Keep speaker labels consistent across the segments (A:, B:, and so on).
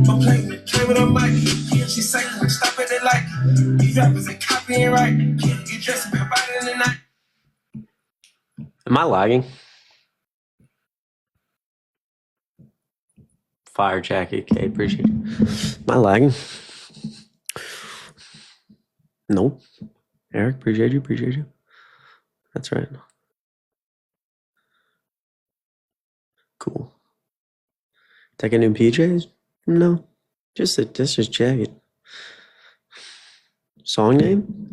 A: But play with a mic. She say, stop it, they like. These rappers ain't copying right. You dress up about it in the night.
B: Am I lagging? Fire jacket, okay, appreciate it. Am I lagging? Nope. Eric, appreciate you. That's right. Cool. Taking in PJs? No. Just jacket. Song name?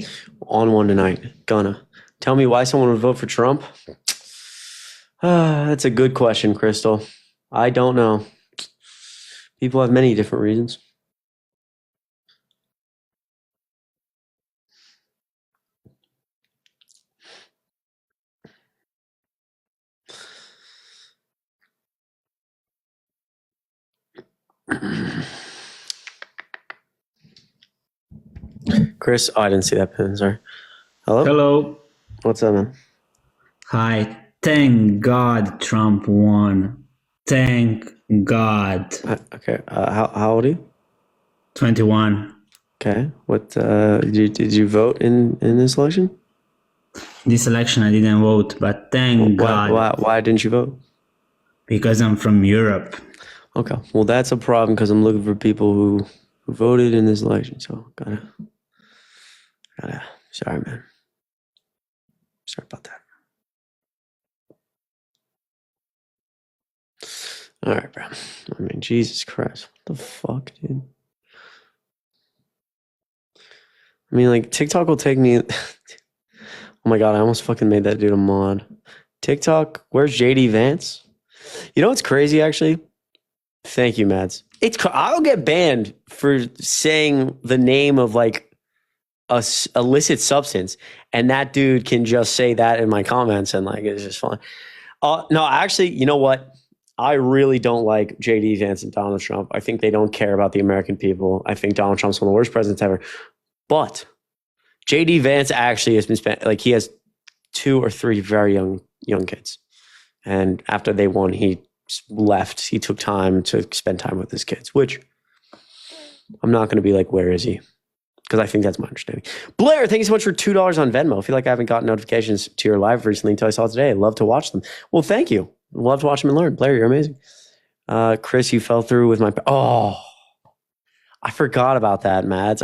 B: On One Tonight. Gonna. Tell me why someone would vote for Trump? That's a good question, Crystal. I don't know. People have many different reasons. Chris, I didn't see that pin, sorry. Hello?
C: Hello.
B: What's up, man?
C: Hi. Thank God Trump won. Thank God.
B: Okay. How old are you?
C: 21.
B: Okay. What did you vote in this election?
C: This election I didn't vote, but thank God.
B: Why didn't you vote?
C: Because I'm from Europe.
B: Okay. Well, that's a problem because I'm looking for people who voted in this election. So gotta. Sorry, man. Sorry about that. All right, bro. I mean, Jesus Christ. What the fuck, dude? I mean, like, TikTok will take me... Oh my God, I almost fucking made that dude a mod. TikTok, where's JD Vance? You know what's crazy, actually? Thank you, Mads. I'll get banned for saying the name of, like, a illicit substance, and that dude can just say that in my comments, and, like, it's just fun. No, actually, you know what? I really don't like JD Vance and Donald Trump. I think they don't care about the American people. I think Donald Trump's one of the worst presidents ever. But JD Vance actually has been spent, like, he has 2 or 3 very young kids. And after they won, he left. He took time to spend time with his kids, which I'm not going to be like, where is he? Because I think that's my understanding. Blair, thank you so much for $2 on Venmo. I feel like I haven't gotten notifications to your live recently until I saw it today. I love to watch them. Well, thank you. Love to watch them and learn. Blair, you're amazing. Chris, you fell through with my... Oh, I forgot about that, Mads.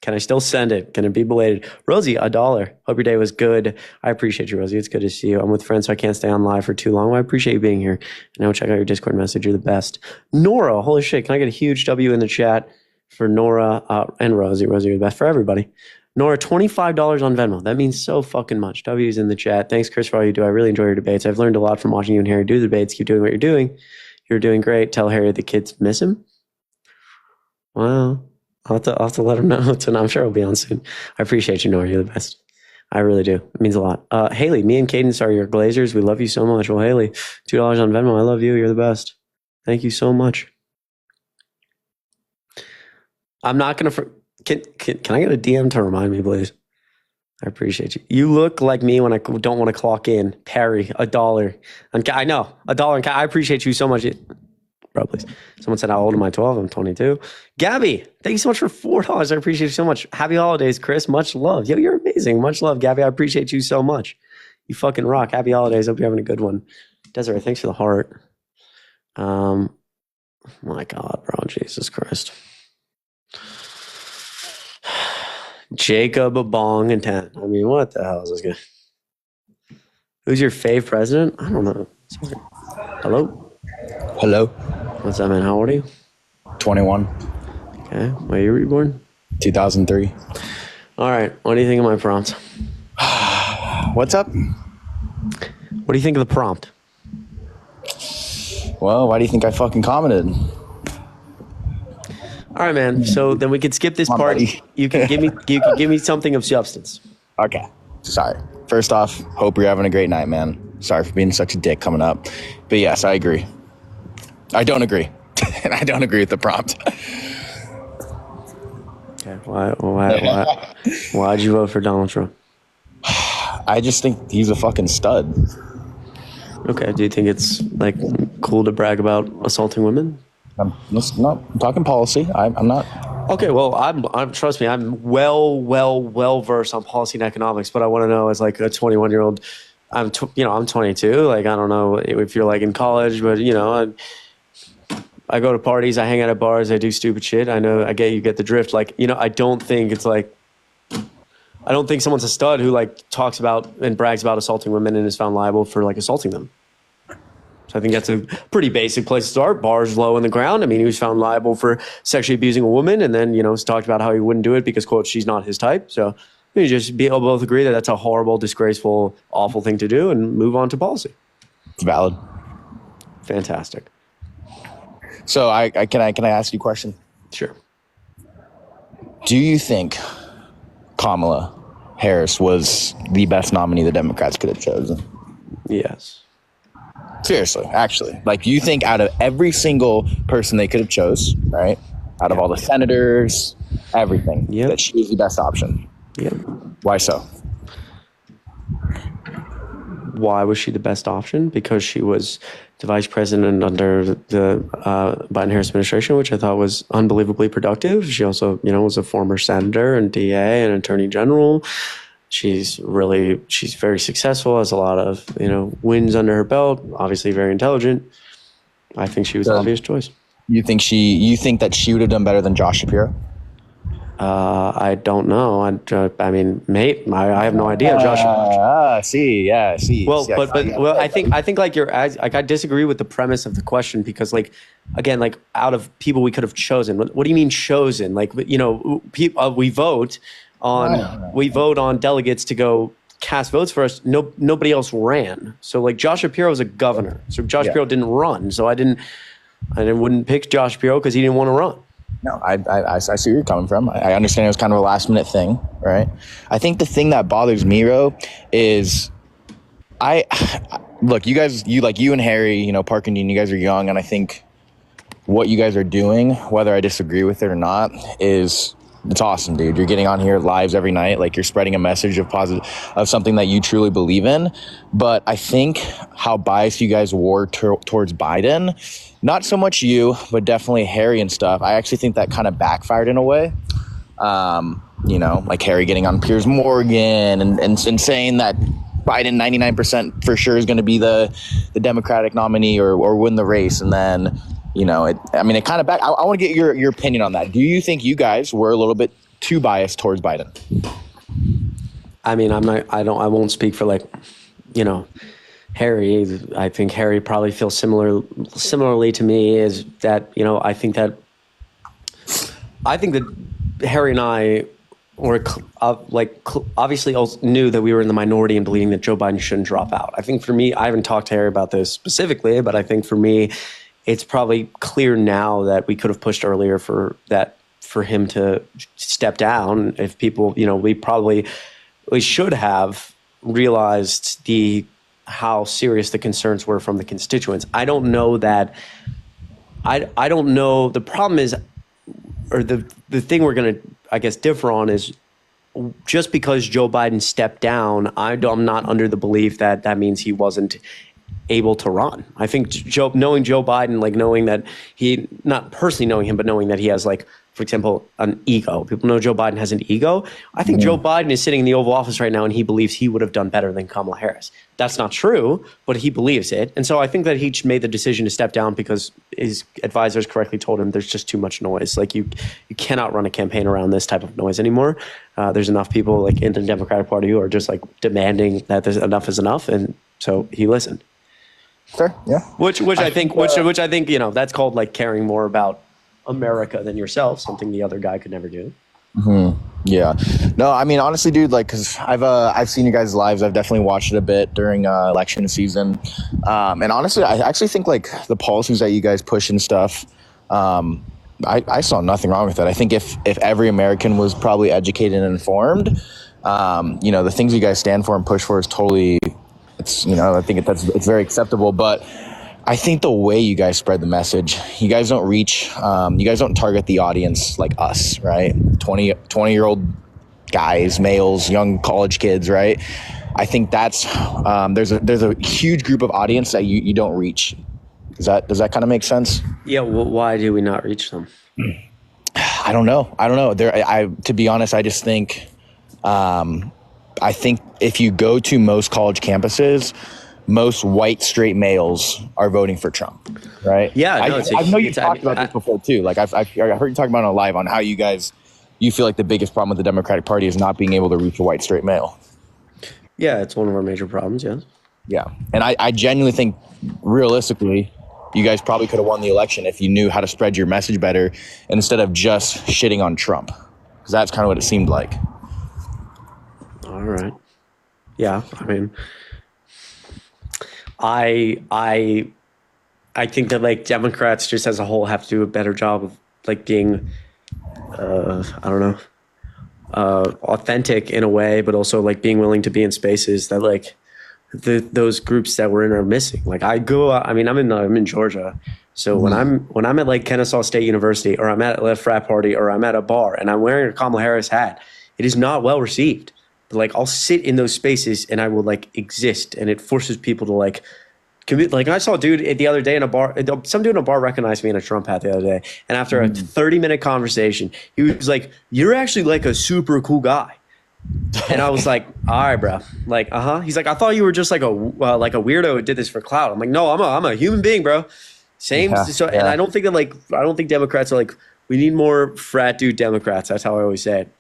B: Can I still send it? Can it be belated? Rosie, $1. Hope your day was good. I appreciate you, Rosie. It's good to see you. I'm with friends, so I can't stay on live for too long. Well, I appreciate you being here. And now check out your Discord message. You're the best. Nora, holy shit. Can I get a huge W in the chat for Nora and Rosie? Rosie, you're the best for everybody. Nora, $25 on Venmo. That means so fucking much. W's in the chat. Thanks, Chris, for all you do. I really enjoy your debates. I've learned a lot from watching you and Harry do the debates. Keep doing what you're doing. You're doing great. Tell Harry the kids miss him. Well, I'll have to let him know. I'm sure he'll be on soon. I appreciate you, Nora. You're the best. I really do. It means a lot. Haley, me and Cadence are your Glazers. We love you so much. Well, Haley, $2 on Venmo. I love you. You're the best. Thank you so much. I'm not going to... Can I get a DM to remind me, please? I appreciate you. You look like me when I don't want to clock in. Perry, $1. I know, $1. I appreciate you so much. Bro, please. Someone said, how old am I? 12? I'm 22. Gabby, thank you so much for $4. I appreciate you so much. Happy holidays, Chris. Much love. Yo, you're amazing. Much love, Gabby. I appreciate you so much. You fucking rock. Happy holidays. Hope you're having a good one. Desiree, thanks for the heart. My God, bro. Jesus Christ. Jacob Bong and 10. I mean, what the hell is this guy? Who's your fave president? I don't know. Hello?
D: Hello.
B: What's up, man? How old are you?
D: 21.
B: Okay. What year were you born?
D: 2003.
B: All right. What do you think of my prompt?
D: What's up?
B: What do you think of the prompt?
D: Well, why do you think I fucking commented?
B: All right, man. So then we could skip this part. You can give me something of substance.
D: Okay. Sorry. First off, hope you're having a great night, man. Sorry for being such a dick coming up. But yes, I agree. I don't agree. And I don't agree with the prompt.
B: Okay. Why'd you vote for Donald Trump?
D: I just think he's a fucking stud.
B: Okay. Do you think it's like cool to brag about assaulting women?
D: I'm talking policy. I'm not.
B: Okay, well, I'm trust me, I'm well versed on policy and economics. But I want to know, as like a 21-year-old, I'm 22. Like, I don't know if you're like in college, but I go to parties, I hang out at bars, I do stupid shit. I know, you get the drift. Like, I don't think it's like, I don't think someone's a stud who like talks about and brags about assaulting women and is found liable for like assaulting them. So I think that's a pretty basic place to start. Bars low in the ground. I mean, he was found liable for sexually abusing a woman, and then talked about how he wouldn't do it because, quote, she's not his type. So you just be able to both agree that that's a horrible, disgraceful, awful thing to do, and move on to policy.
D: It's valid.
B: Fantastic.
D: So can I ask you a question?
B: Sure.
D: Do you think Kamala Harris was the best nominee the Democrats could have chosen?
B: Yes.
D: Seriously, actually. Like, you think out of every single person they could have chose, right? Out of all the senators, everything, that she was the best option?
B: Yep.
D: Why so?
B: Why was she the best option? Because she was the vice president under the Biden-Harris administration, which I thought was unbelievably productive. She also, was a former senator and DA and attorney general. She's very successful, has a lot of, wins under her belt, obviously very intelligent. I think she was the obvious choice.
D: You think that she would have done better than Josh Shapiro?
B: I don't know. I mean, mate, I have no idea. Josh.
D: See.
B: Well, I think like I disagree with the premise of the question because, like, again, like out of people we could have chosen. What do you mean chosen? Like, we vote on delegates to go cast votes for us. Nobody else ran. So like Josh Shapiro was a governor. So Josh Shapiro didn't run. So I wouldn't pick Josh Shapiro because he didn't want to run.
D: No, I see where you're coming from. I understand it was kind of a last minute thing, right? I think the thing that bothers me, Ro, is look, you guys, you and Harry, Park and Dean, you guys are young, and I think what you guys are doing, whether I disagree with it or not, it's awesome, dude. You're getting on here lives every night. Like, you're spreading a message of something that you truly believe in. But I think how biased you guys were towards Biden, not so much you, but definitely Harry and stuff. I actually think that kind of backfired in a way. Like Harry getting on Piers Morgan and saying that Biden 99% for sure is going to be the Democratic nominee or win the race. And then, it kind of back. I want to get your opinion on that. Do you think you guys were a little bit too biased towards Biden?
B: I mean, I won't speak for Harry. I think Harry probably feels similarly to me is that, I think that Harry and I were obviously knew that we were in the minority in believing that Joe Biden shouldn't drop out. I think for me, I haven't talked to Harry about this specifically, but I think for me, it's probably clear now that we could have pushed earlier for him to step down. If people, we should have realized how serious the concerns were from the constituents. I don't know that. I don't know. The problem is, or the thing we're going to, I guess, differ on is just because Joe Biden stepped down, I'm not under the belief that means he wasn't able to run. I think knowing Joe Biden, like knowing that he, not personally knowing him, but knowing that he has, like, for example, an ego. People know Joe Biden has an ego. I think Joe Biden is sitting in the Oval Office right now and he believes he would have done better than Kamala Harris. That's not true, but he believes it. And so I think that he made the decision to step down because his advisors correctly told him there's just too much noise. Like, you cannot run a campaign around this type of noise anymore. There's enough people like in the Democratic Party who are just like demanding that there's enough is enough. And so he listened.
D: Sure. Yeah.
B: Which I think, that's called like caring more about America than yourself, something the other guy could never do.
D: Mm-hmm. Yeah. No, I mean, honestly, dude, like, cause I've seen you guys' lives. I've definitely watched it a bit during election season. And honestly, I actually think like the policies that you guys push and stuff, I saw nothing wrong with it. I think if every American was probably educated and informed, the things you guys stand for and push for is totally, I think it's very acceptable. But I think the way you guys spread the message, you guys don't reach, you guys don't target the audience like us, right? 20-year-old guys, males, young college kids, right? I think that's, there's a huge group of audience that you don't reach Does that kind of make sense?
B: Yeah. Well, why do we not reach them?
D: I don't know. To be honest, I just think, I think if you go to most college campuses, most white straight males are voting for Trump, right?
B: Yeah, no,
D: I know you've talked about this before too. Like I've heard you talk about it on live on how you feel like the biggest problem with the Democratic Party is not being able to reach a white straight male.
B: Yeah, it's one of our major problems. Yes.
D: Yeah, and I genuinely think, realistically, you guys probably could have won the election if you knew how to spread your message better instead of just shitting on Trump, because that's kind of what it seemed like.
B: All right. Yeah, I mean, I think that like Democrats just as a whole have to do a better job of like being, I don't know, authentic in a way, but also like being willing to be in spaces that like those groups that we're in are missing. Like I'm in Georgia, so when I'm at like Kennesaw State University, or I'm at a frat party, or I'm at a bar and I'm wearing a Kamala Harris hat, it is not well received. But like I'll sit in those spaces and I will like exist, and it forces people to like commit. Like I saw a dude the other day in a bar. Some dude in a bar recognized me in a Trump hat the other day, and after a 30-minute conversation, he was like, "You're actually like a super cool guy." And I was like, "All right, bro." Like, He's like, "I thought you were just like a weirdo who did this for clout." I'm like, "No, I'm a human being, bro." Same. Yeah, so, yeah. And I don't think Democrats are like, we need more frat dude Democrats. That's how I always say it.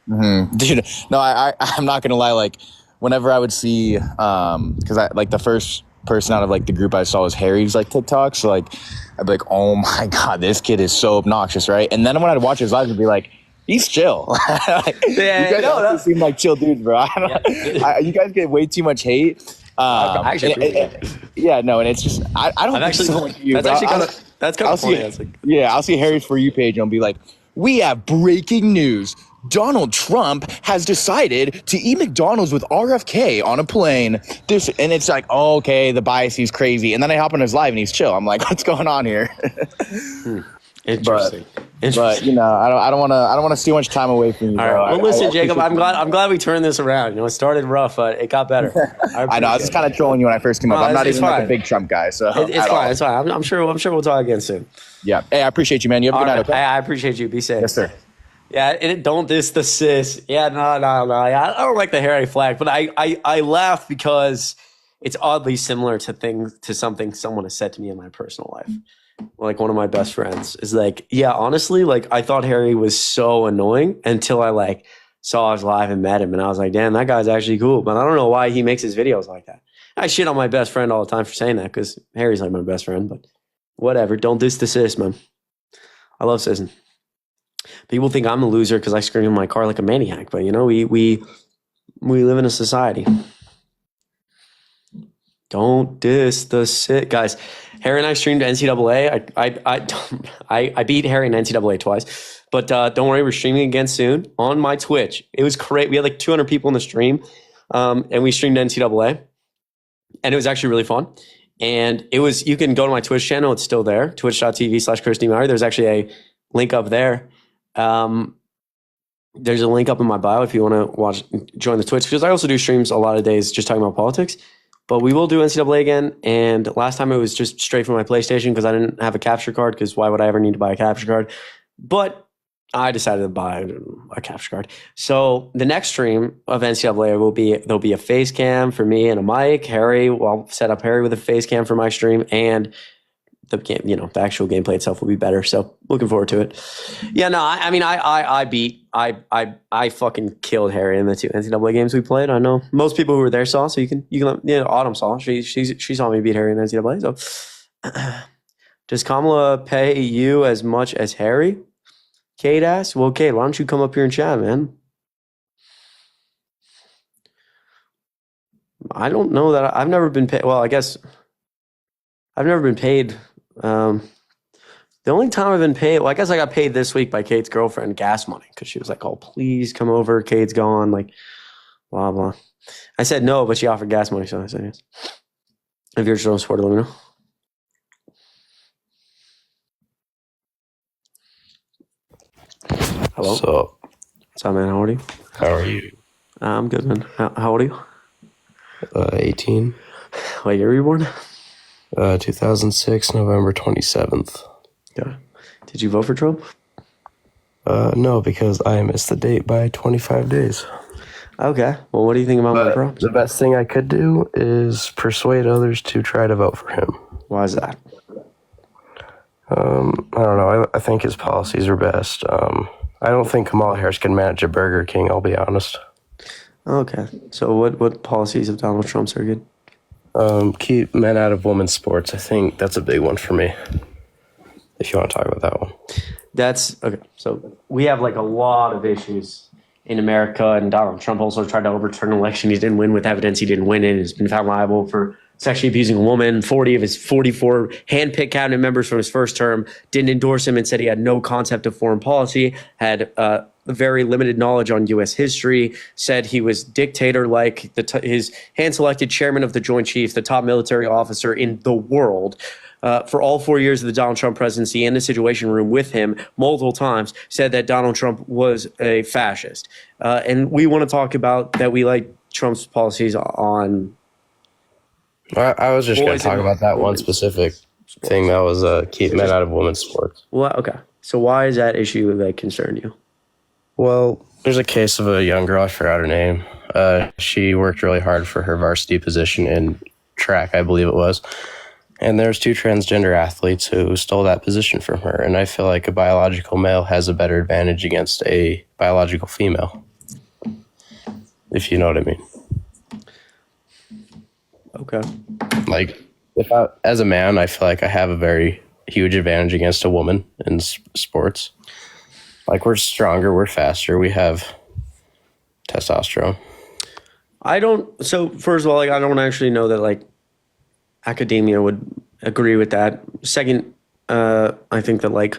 D: Mm-hmm. Dude, no, I'm not gonna lie. Like, whenever I would see, because I like the first person out of like the group I saw was Harry's like TikTok. So like, I'd be like, "Oh my god, this kid is so obnoxious," right? And then when I'd watch his lives, I'd be like, "He's chill." Like,
B: yeah,
D: you guys seem like chill dudes, bro. You guys get way too much hate. And it's just I don't.
B: Actually,
D: so much you,
B: that's actually kind of that's kind of funny.
D: I'll see Harry's For You page and I'll be like, "We have breaking news. Donald Trump has decided to eat McDonald's with RFK on a plane." And it's like, oh, okay, the bias, he's crazy. And then I hop on his live and he's chill. I'm like, what's going on here?
B: Interesting.
D: But you know, I don't want to steal much time away from you.
B: All right. Well, listen, Jacob, I'm glad we turned this around. You know, it started rough, but it got better.
D: I know. I was just kind of trolling you when I first came up. I'm not even like a big Trump guy, so
B: it's fine. It's fine. I'm sure we'll talk again soon.
D: Yeah. Hey, I appreciate you, man. You have a good night. Okay?
B: I appreciate you. Be safe.
D: Yes, sir.
B: Yeah, don't diss the sis. Yeah, no. I don't like the Harry flag, but I laugh because it's oddly similar to something someone has said to me in my personal life. Like one of my best friends is like, yeah, honestly, like I thought Harry was so annoying until I like saw his live and met him, and I was like, damn, that guy's actually cool. But I don't know why he makes his videos like that. I shit on my best friend all the time for saying that because Harry's like my best friend, but whatever. Don't diss the sis, man. I love sissing. People think I'm a loser because I scream in my car like a maniac, but you know, we live in a society. Don't diss the sis, guys. Harry and I streamed NCAA. I beat Harry in NCAA twice, but don't worry, we're streaming again soon on my Twitch. It was great. We had like 200 people in the stream, and we streamed NCAA, and it was actually really fun. And you can go to my Twitch channel. It's still there, twitch.tv/ChrisDMaury. There's actually a link up there. There's a link up in my bio if you want to join the Twitch, because I also do streams a lot of days just talking about politics. But we will do NCAA again. And last time it was just straight from my PlayStation because I didn't have a capture card, because why would I ever need to buy a capture card? But I decided to buy a capture card. So the next stream of NCAA there'll be a face cam for me and a mic. I'll set up Harry with a face cam for my stream, and the game, the actual gameplay itself will be better. So looking forward to it. Yeah, no, I fucking killed Harry in the 2 NCAA games we played. I know most people who were there saw, so you can Autumn saw. She saw me beat Harry in NCAA. So does Kamala pay you as much as Harry? Kate asked. Well, Kate, why don't you come up here and chat, man? I don't know that I've never been paid. Well, I guess I've never been paid. The only time I've been paid, well, I guess I got paid this week by Kate's girlfriend, gas money, because she was like, "Oh, please come over. Kate's gone." Like, blah blah. I said no, but she offered gas money, so I said yes. If you're still a supporter, let me know. Hello.
E: What's up?
B: What's up, man? How old are you?
E: How are you?
B: I'm good, man. How old are you?
E: 18.
B: What year were you born?
E: 2006, November 27th.
B: Yeah. Did you vote for Trump?
E: No, because I missed the date by 25 days.
B: Okay. Well, what do you think about my
E: But
B: prompts?
E: the best thing I could do is persuade others to try to vote for him.
B: Why is that?
E: I don't know. I think his policies are best. I don't think Kamala Harris can manage a Burger King, I'll be honest.
B: Okay. So what policies of Donald Trump's are good?
E: Keep men out of women's sports. I think that's a big one for me. If you want to talk about that one.
B: That's okay. So we have like a lot of issues in America, and Donald Trump also tried to overturn an election he didn't win with evidence he didn't win in. He's been found liable for sexually abusing a woman. 40 of his 44 handpicked cabinet members from his first term didn't endorse him and said he had no concept of foreign policy, had very limited knowledge on U.S. history, said he was dictator-like, his hand-selected chairman of the Joint Chiefs, the top military officer in the world, for all 4 years of the Donald Trump presidency in the Situation Room with him multiple times, said that Donald Trump was a fascist. And we want to talk about that we like Trump's policies on...
E: I was just going
B: Boys
E: to talk
B: and
E: about that one
B: women's
E: specific thing that was keep men out of women's sports.
B: Well, okay. So why is that issue that concern you?
E: Well, there's a case of a young girl, I forgot her name. She worked really hard for her varsity position in track, I believe it was. And there's 2 transgender athletes who stole that position from her. And I feel like a biological male has a better advantage against a biological female. If you know what I mean.
B: Okay.
E: Like, as a man, I feel like I have a very huge advantage against a woman in sports. Like, we're stronger, we're faster, we have testosterone.
B: So first of all, like, I don't actually know that like academia would agree with that. Second, I think that like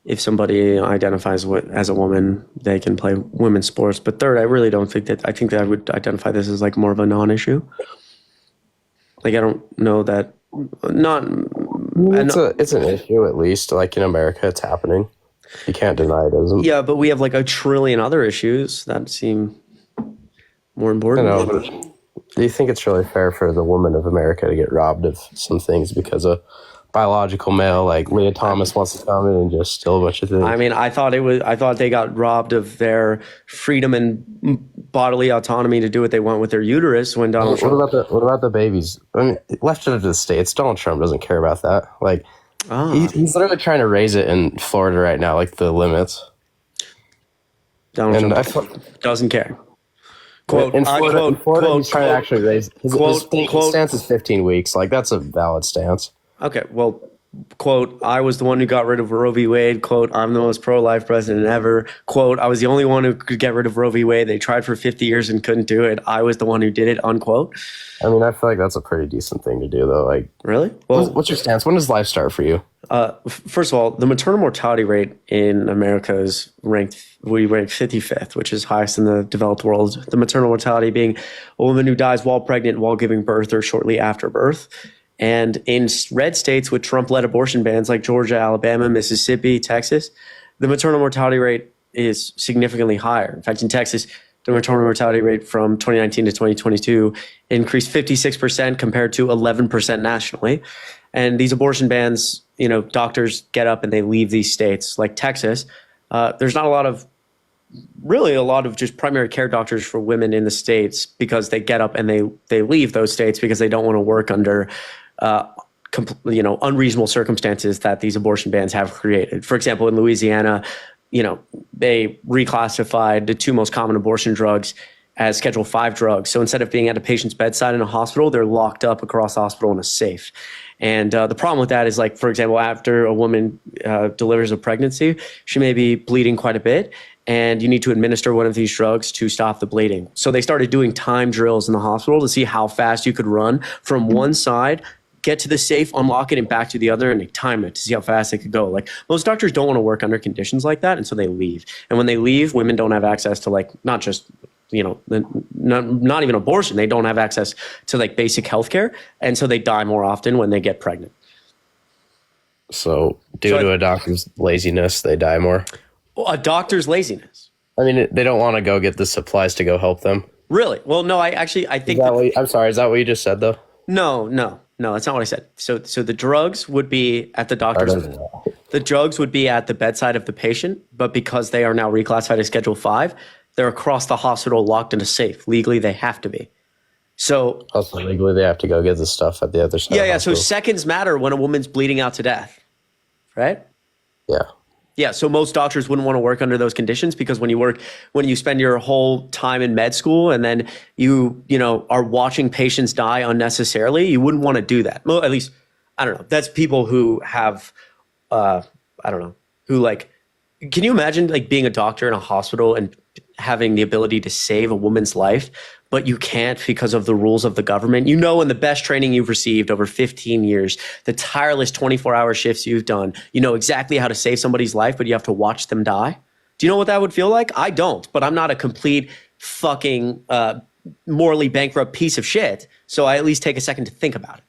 B: if somebody identifies as a woman, they can play women's sports. But third, I really don't think that, I think that I would identify this as like more of a non-issue. Like, I don't know that,
E: It's an issue, at least. Like, in America, it's happening. You can't deny it isn't.
B: Yeah, but we have like a trillion other issues that seem more important.
E: I know, but do you think it's really fair for the woman of America to get robbed of some things because a biological male like Leah Thomas wants to come in and just steal a bunch of things?
B: I mean, I thought they got robbed of their freedom and bodily autonomy to do what they want with their uterus when Donald Trump.
E: What about the babies? I mean, left it to the states. Donald Trump doesn't care about that. Like, he's literally trying to raise it in Florida right now, like the limits.
B: Donald Trump doesn't care. Quote,
E: in Florida, he's trying to actually raise his stance is 15 weeks. Like, that's a valid stance.
B: Okay, well, quote, I was the one who got rid of Roe v. Wade. Quote, I'm the most pro-life president ever. Quote, I was the only one who could get rid of Roe v. Wade. They tried for 50 years and couldn't do it. I was the one who did it, unquote.
E: I mean, I feel like that's a pretty decent thing to do, though. Like,
B: really? Well,
E: what's your stance? When does life start for you?
B: First of all, the maternal mortality rate in America is we rank 55th, which is highest in the developed world. The maternal mortality being a woman who dies while pregnant, while giving birth, or shortly after birth. And in red states with Trump-led abortion bans like Georgia, Alabama, Mississippi, Texas, the maternal mortality rate is significantly higher. In fact, in Texas, the maternal mortality rate from 2019 to 2022 increased 56% compared to 11% nationally. And these abortion bans, doctors get up and they leave these states like Texas. There's not a lot of just primary care doctors for women in the states because they get up and they leave those states because they don't want to work under unreasonable circumstances that these abortion bans have created. For example, in Louisiana, they reclassified the 2 most common abortion drugs as Schedule 5 drugs. So instead of being at a patient's bedside in a hospital, they're locked up across the hospital in a safe. And the problem with that is, like, for example, after a woman delivers a pregnancy, she may be bleeding quite a bit, and you need to administer one of these drugs to stop the bleeding. So they started doing time drills in the hospital to see how fast you could run from one side, get to the safe, unlock it, and back to the other, and they time it to see how fast they could go. Like, most doctors don't want to work under conditions like that, and so they leave. And when they leave, women don't have access to, like, not just not even abortion. They don't have access to like basic healthcare, and so they die more often when they get pregnant.
E: So, due to a doctor's laziness, they die more.
B: A doctor's laziness.
E: I mean, they don't want to go get the supplies to go help them.
B: Really? Well, no. I think.
E: I'm sorry. Is that what you just said, though?
B: No. No, that's not what I said. So the drugs would be at the doctor's. The drugs would be at the bedside of the patient, but because they are now reclassified as Schedule 5, they're across the hospital locked in a safe. Legally, they have to be. So
E: Also, legally, they have to go get the stuff at the other side.
B: yeah. So seconds matter when a woman's bleeding out to death, right?
E: Yeah.
B: Yeah, so most doctors wouldn't want to work under those conditions because when you spend your whole time in med school and then you are watching patients die unnecessarily, you wouldn't want to do that. Well, at least, I don't know. That's people who have, I don't know, who like, can you imagine like being a doctor in a hospital and having the ability to save a woman's life, but you can't because of the rules of the government? You know, in the best training you've received over 15 years, the tireless 24-hour shifts you've done, you know exactly how to save somebody's life, but you have to watch them die. Do you know what that would feel like? I don't, but I'm not a complete fucking morally bankrupt piece of shit. So I at least take a second to think about it.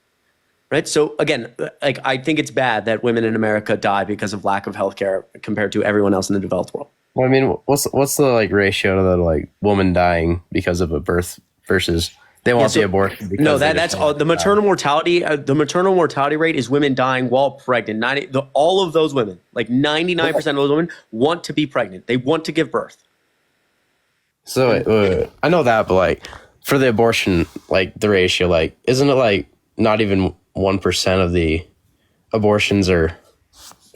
B: Right. So again, like I think it's bad that women in America die because of lack of healthcare compared to everyone else in the developed world.
E: Well, I mean, what's the like ratio to the like woman dying because of a birth versus they want the abortion?
B: No, that's all. The maternal mortality. The maternal mortality rate is women dying while pregnant. All of those women, like 99% of those women, want to be pregnant. They want to give birth.
E: So wait, I know that, but like for the abortion, like the ratio, like isn't it like not even 1% of the abortions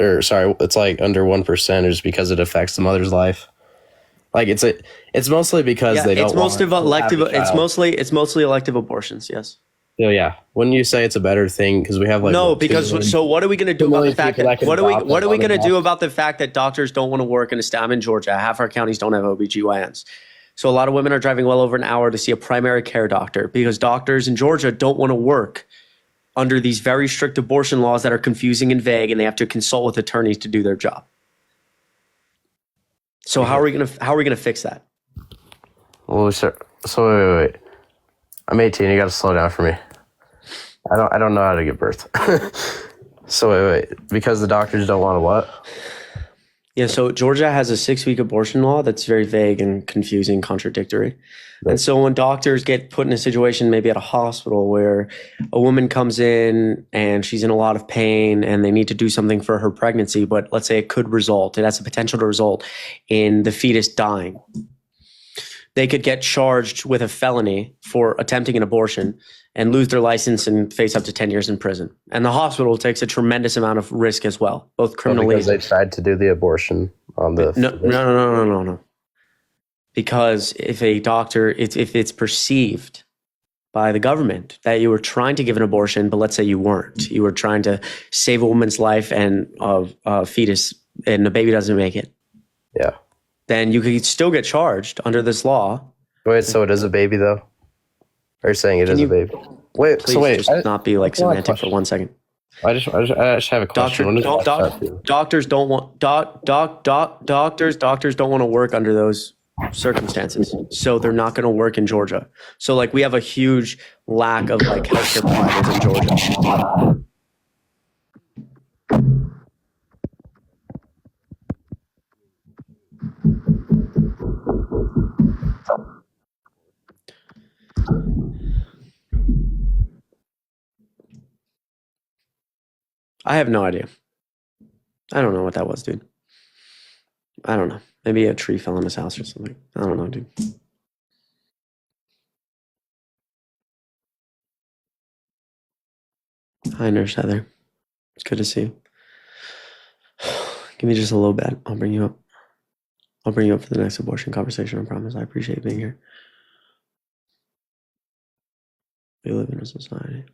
E: it's like under 1% is because it affects the mother's life. Like it's mostly because they don't.
B: It's mostly elective. It's mostly elective abortions. Yes.
E: So yeah, wouldn't you say it's a better thing because we have like
B: no? Because so what are we going to do about the fact that what are we going to do about the fact that doctors don't want to work in a state? I'm in Georgia. Half our counties don't have OBGYNs. So a lot of women are driving well over an hour to see a primary care doctor because doctors in Georgia don't want to work under these very strict abortion laws that are confusing and vague, and they have to consult with attorneys to do their job. So how are we gonna fix that?
E: Well, so wait. I'm 18. You got to slow down for me. I don't know how to give birth. So wait. Because the doctors don't want to what?
B: Yeah. So Georgia has a 6-week abortion law that's very vague and confusing, contradictory. Right. And so when doctors get put in a situation, maybe at a hospital where a woman comes in and she's in a lot of pain and they need to do something for her pregnancy, but let's say it has the potential to result in the fetus dying. They could get charged with a felony for attempting an abortion and lose their license and face up to 10 years in prison. And the hospital takes a tremendous amount of risk as well, both criminally.
E: Because they tried to do the abortion on the...
B: No. Because if a doctor, if it's perceived by the government that you were trying to give an abortion, but let's say you weren't, you were trying to save a woman's life and a fetus and the baby doesn't make it.
E: Yeah.
B: Then you could still get charged under this law.
E: Wait, so it is a baby though? Or you're saying it is a baby? Wait,
B: please just not be like semantic for 1 second.
E: I just have a question.
B: Doctors don't want to work under those circumstances, so they're not going to work in Georgia. So like we have a huge lack of like healthcare providers in Georgia. I have no idea. I don't know what that was, dude. I don't know. Maybe a tree fell on his house or something. I don't know, dude. Hi, Nurse Heather. It's good to see you. Give me just a little bit. I'll bring you up. I'll bring you up for the next abortion conversation, I promise. I appreciate being here. We live in a society.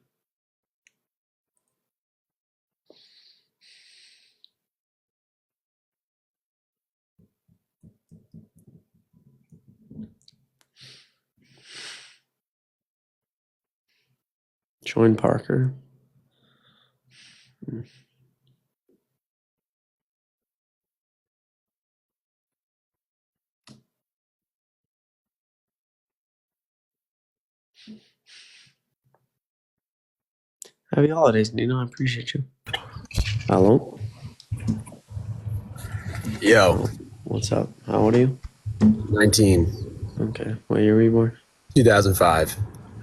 B: Join Parker. Happy holidays, Nino. I appreciate you. Hello.
F: Yo.
B: What's up? How old are you?
F: 19.
B: Okay. What year were you born?
F: 2005.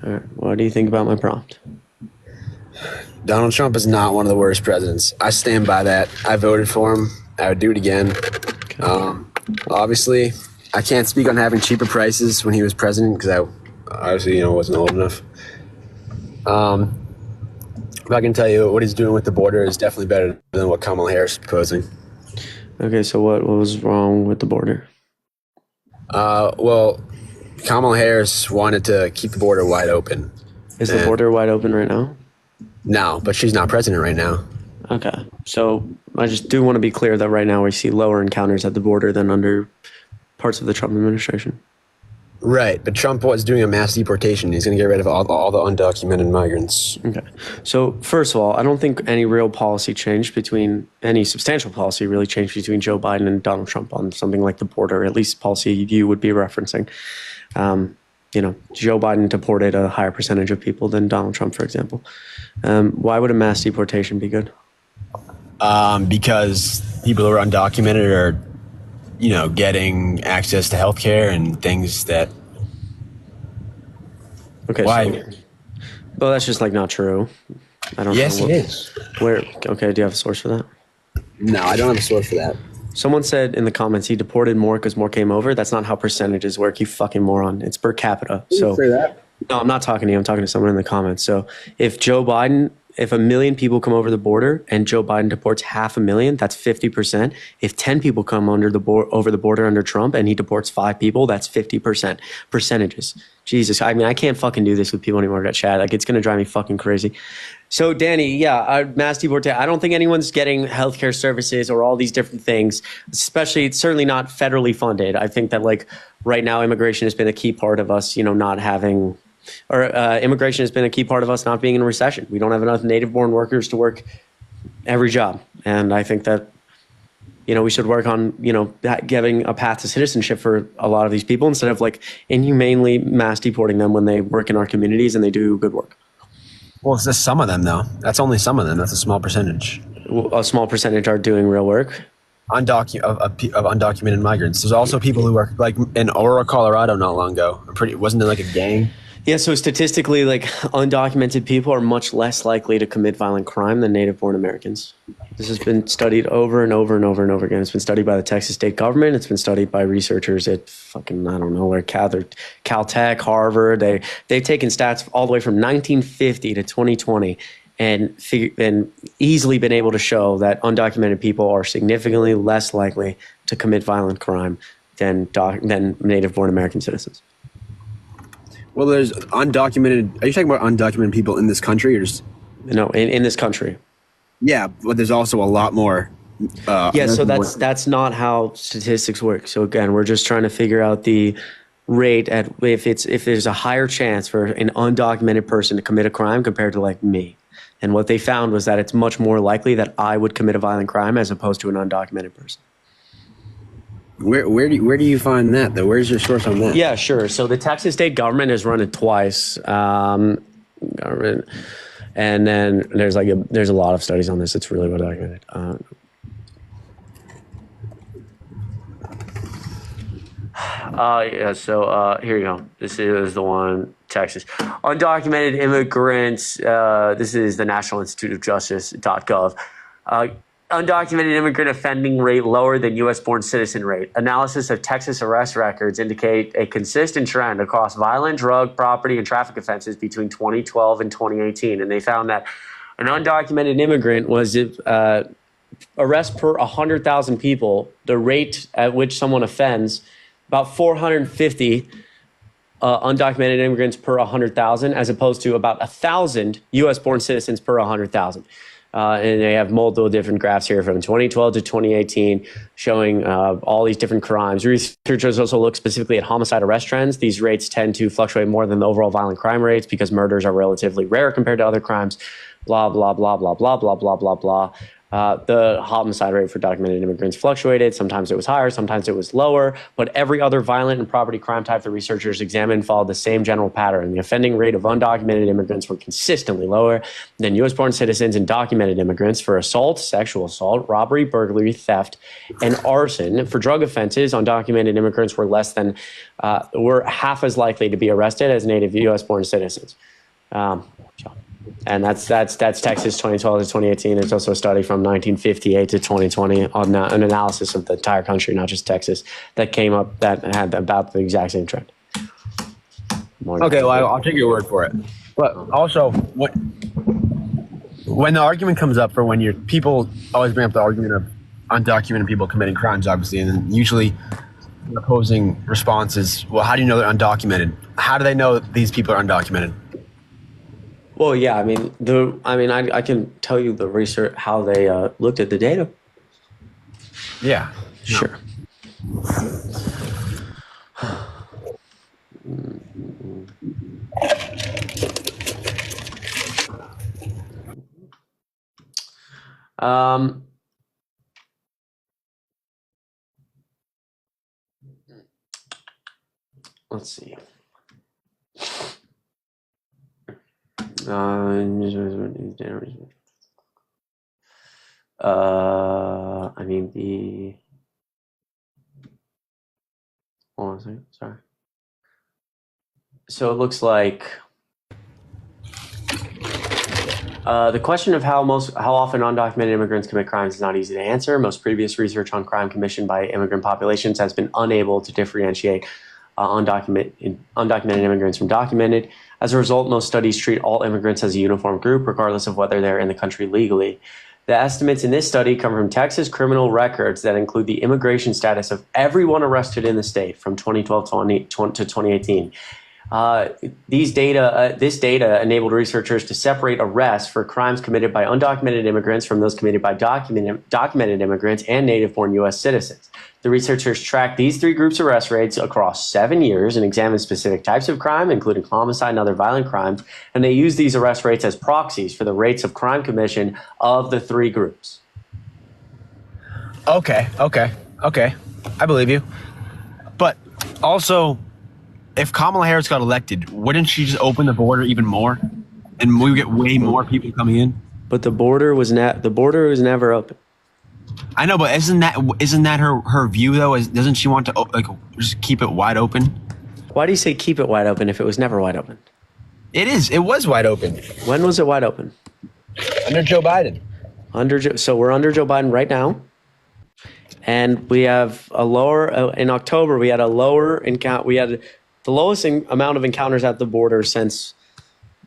B: All right. What do you think about my prompt?
F: Donald Trump is not one of the worst presidents. I stand by that. I voted for him. I would do it again. Obviously, I can't speak on having cheaper prices when he was president because I obviously, wasn't old enough. But I can tell you what he's doing with the border is definitely better than what Kamala Harris is proposing.
B: Okay, so what was wrong with the border?
F: Well, Kamala Harris wanted to keep the border wide open.
B: Is the border wide open right now?
F: No, but she's not president right now.
B: Okay, so I just do want to be clear that right now we see lower encounters at the border than under parts of the Trump administration.
F: Right, but Trump was doing a mass deportation. He's going to get rid of all the undocumented migrants.
B: Okay, so first of all, I don't think any real policy changed any substantial policy really changed between Joe Biden and Donald Trump on something like the border, at least policy you would be referencing. Joe Biden deported a higher percentage of people than Donald Trump, for example. Why would a mass deportation be good?
F: Because people who are undocumented are, getting access to healthcare and things that.
B: Okay.
F: Why?
B: Well, that's just not true. I don't.
F: Yes,
B: know
F: it is.
B: Where? Okay. Do you have a source for that?
F: No, I don't have a source for that.
B: Someone said in the comments he deported more because more came over. That's not how percentages work, you fucking moron. It's per capita. So
F: Say that.
B: no, I'm not talking to you. I'm talking to someone in the comments. So if 1 million people come over the border and Joe Biden deports 500,000, that's 50%. If 10 people come over the border under Trump and he deports 5 people, that's 50%. Percentages. Jesus, I can't fucking do this with people anymore at chat. It's going to drive me fucking crazy. So, Danny, mass deportation. I don't think anyone's getting healthcare services or all these different things, especially it's certainly not federally funded. I think that right now immigration has been a key part of us, not having, immigration has been a key part of us not being in a recession. We don't have enough native-born workers to work every job. And I think that, we should work on, giving a path to citizenship for a lot of these people instead of inhumanely mass deporting them when they work in our communities and they do good work.
F: Well, it's just some of them, though. That's only some of them. That's a small percentage.
B: A small percentage are doing real work.
F: Of undocumented migrants. There's also people who work in Aurora, Colorado, not long ago. Wasn't it a gang?
B: Yeah, so statistically, undocumented people are much less likely to commit violent crime than native-born Americans. This has been studied over and over and over and over again. It's been studied by the Texas state government. It's been studied by researchers at fucking, I don't know where, Caltech, Harvard. They've taken stats all the way from 1950 to 2020 and easily been able to show that undocumented people are significantly less likely to commit violent crime than native-born American citizens.
F: Well, there's undocumented. Are you talking about undocumented people in this country, or just?
B: No, in this country. Yeah,
F: but there's also a lot more.
B: So that's not how statistics work. So again, we're just trying to figure out the rate at if there's a higher chance for an undocumented person to commit a crime compared to me. And what they found was that it's much more likely that I would commit a violent crime as opposed to an undocumented person.
F: Where do you find that though? Where's your source on that?
B: Yeah, sure. So the Texas state government has run it twice. And then there's a lot of studies on this. It's really well documented. Here you go. This is the one, Texas. Undocumented immigrants. This is the National Institute of Justice.gov. Undocumented immigrant offending rate lower than U.S.-born citizen rate. Analysis of Texas arrest records indicate a consistent trend across violent, drug, property, and traffic offenses between 2012 and 2018. And they found that an undocumented immigrant was arrest per 100,000 people, the rate at which someone offends, about 450 undocumented immigrants per 100,000, as opposed to about 1,000 U.S.-born citizens per 100,000. And they have multiple different graphs here from 2012 to 2018 showing all these different crimes. Researchers also look specifically at homicide arrest trends. These rates tend to fluctuate more than the overall violent crime rates because murders are relatively rare compared to other crimes. Blah, blah, blah, blah, blah, blah, blah, blah, blah. The homicide rate for documented immigrants fluctuated. Sometimes it was higher, sometimes it was lower, but every other violent and property crime type the researchers examined followed the same general pattern. The offending rate of undocumented immigrants were consistently lower than U.S.-born citizens and documented immigrants for assault, sexual assault, robbery, burglary, theft, and arson. For drug offenses, undocumented immigrants were half as likely to be arrested as native U.S.-born citizens. And that's Texas 2012 to 2018. It's also a study from 1958 to 2020 on an analysis of the entire country, not just Texas, that came up that had about the exact same trend.
F: Okay, well, I'll take your word for it. But also, when the argument comes up for when people always bring up the argument of undocumented people committing crimes, obviously, and then usually the opposing response is, well, how do you know they're undocumented? How do they know that these people are undocumented?
B: Well, yeah, I can tell you the research, how they looked at the data.
F: Yeah.
B: Sure. Let's see. Hold on a second. Sorry. So it looks like the question of how often undocumented immigrants commit crimes is not easy to answer. Most previous research on crime commission by immigrant populations has been unable to differentiate undocumented immigrants from documented. As a result, most studies treat all immigrants as a uniform group, regardless of whether they're in the country legally. The estimates in this study come from Texas criminal records that include the immigration status of everyone arrested in the state from 2012 to 2018. This data enabled researchers to separate arrests for crimes committed by undocumented immigrants from those committed by documented immigrants and native-born U.S. citizens. The researchers tracked these three groups' arrest rates across 7 years and examined specific types of crime, including homicide and other violent crimes, and they used these arrest rates as proxies for the rates of crime commission of the three groups.
F: Okay. I believe you. But also, if Kamala Harris got elected, wouldn't she just open the border even more, and we would get way more people coming in?
B: But the border was never open.
F: I know, but isn't that her view though? Doesn't she want to just keep it wide open?
B: Why do you say keep it wide open if it was never wide open?
F: It is. It was wide open
B: When was it wide open?
F: under Joe Biden.
B: So we're under Joe Biden right now, and we have a lower in October. We had a lower encounter. We had the lowest amount of encounters at the border since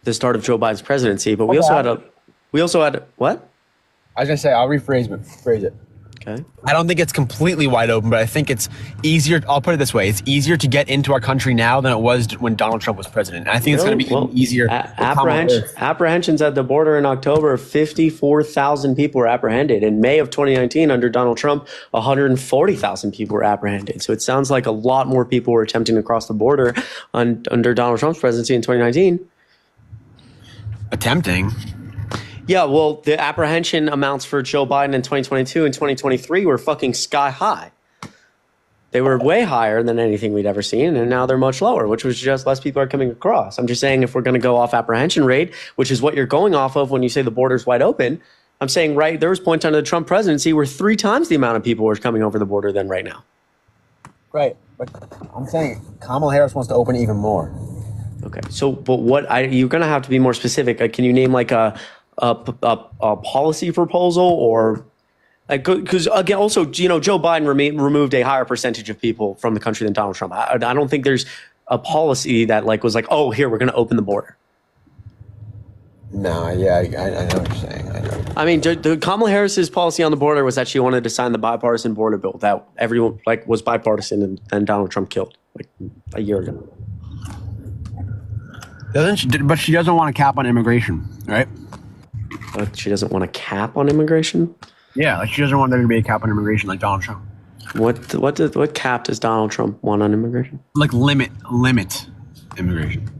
B: the start of Joe Biden's presidency. But we also had what?
F: I was gonna say, I'll phrase it.
B: Okay.
F: I don't think it's completely wide open, but I think it's easier. I'll put it this way: it's easier to get into our country now than it was when Donald Trump was president. And I think it's going to be easier.
B: Apprehensions at the border in October, 54,000 people were apprehended. In May of 2019, under Donald Trump, 140,000 people were apprehended. So it sounds like a lot more people were attempting to cross the border under Donald Trump's presidency in 2019.
F: Attempting.
B: Yeah, well, the apprehension amounts for Joe Biden in 2022 and 2023 were fucking sky high. They were way higher than anything we'd ever seen, and now they're much lower, which was just less people are coming across. I'm just saying if we're going to go off apprehension rate, which is what you're going off of when you say the border's wide open, I'm saying there was points under the Trump presidency where 3 times the amount of people were coming over the border than right now.
F: Right, but I'm saying Kamala Harris wants to open even more.
B: Okay, so but you're going to have to be more specific. Can you name like a policy proposal or because again also Joe Biden removed a higher percentage of people from the country than Donald Trump. I don't think there's a policy that was like, oh, here we're going to open the border.
F: No, yeah, I know what you're saying. I know.
B: I mean, Kamala Harris's policy on the border was that she wanted to sign the bipartisan border bill that everyone was bipartisan, and then Donald Trump killed a year ago.
F: But she doesn't want a cap on immigration, right?
B: But she doesn't want a cap on immigration?
F: Yeah, she doesn't want there to be a cap on immigration like Donald Trump.
B: What cap does Donald Trump want on immigration?
F: Like limit immigration.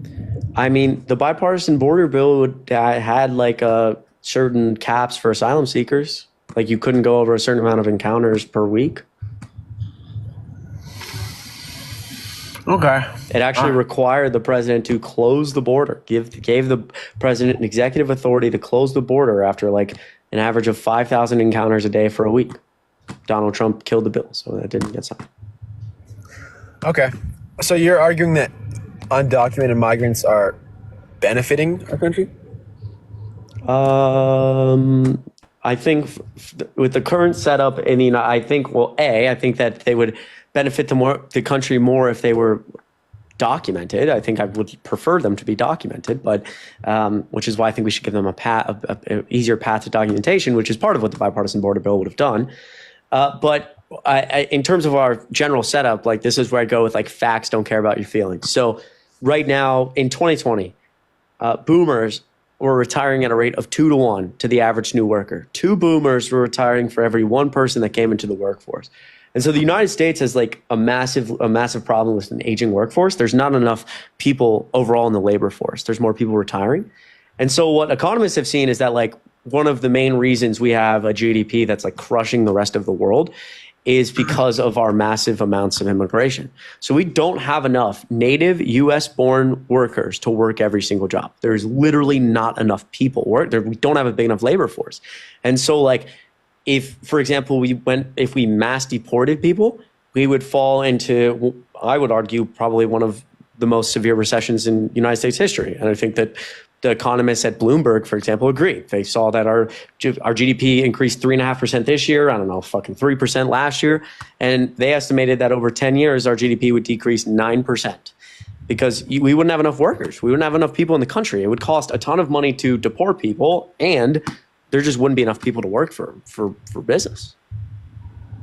B: I mean, the bipartisan border bill had certain caps for asylum seekers. Like you couldn't go over a certain amount of encounters per week.
F: Okay.
B: It actually required the president to close the border, gave the president an executive authority to close the border after an average of 5,000 encounters a day for a week. Donald Trump killed the bill, so that didn't get signed.
F: Okay. So you're arguing that undocumented migrants are benefiting our country?
B: I think with the current setup in the United, I think I think that they would benefit the country more if they were documented. I think I would prefer them to be documented, but which is why I think we should give them a easier path to documentation, which is part of what the bipartisan border bill would have done. But in terms of our general setup, like this is where I go with like facts don't care about your feelings. So right now in 2020, boomers were retiring at a rate of 2-to-1 to the average new worker. 2 boomers were retiring for every 1 person that came into the workforce. And so the United States has like a massive problem with an aging workforce. There's not enough people overall in the labor force. There's more people retiring. And so what economists have seen is that like one of the main reasons we have a GDP that's like crushing the rest of the world is because of our massive amounts of immigration. So we don't have enough native US born workers to work every single job. There's literally not enough people work there. We don't have a big enough labor force. And so like, if, for example, if we mass deported people, we would fall into, I would argue, probably one of the most severe recessions in United States history. And I think that the economists at Bloomberg, for example, agree. They saw that our GDP increased 3.5% this year. I don't know, fucking 3% last year. And they estimated that over 10 years, our GDP would decrease 9% because we wouldn't have enough workers. We wouldn't have enough people in the country. It would cost a ton of money to deport people, and there just wouldn't be enough people to work for business.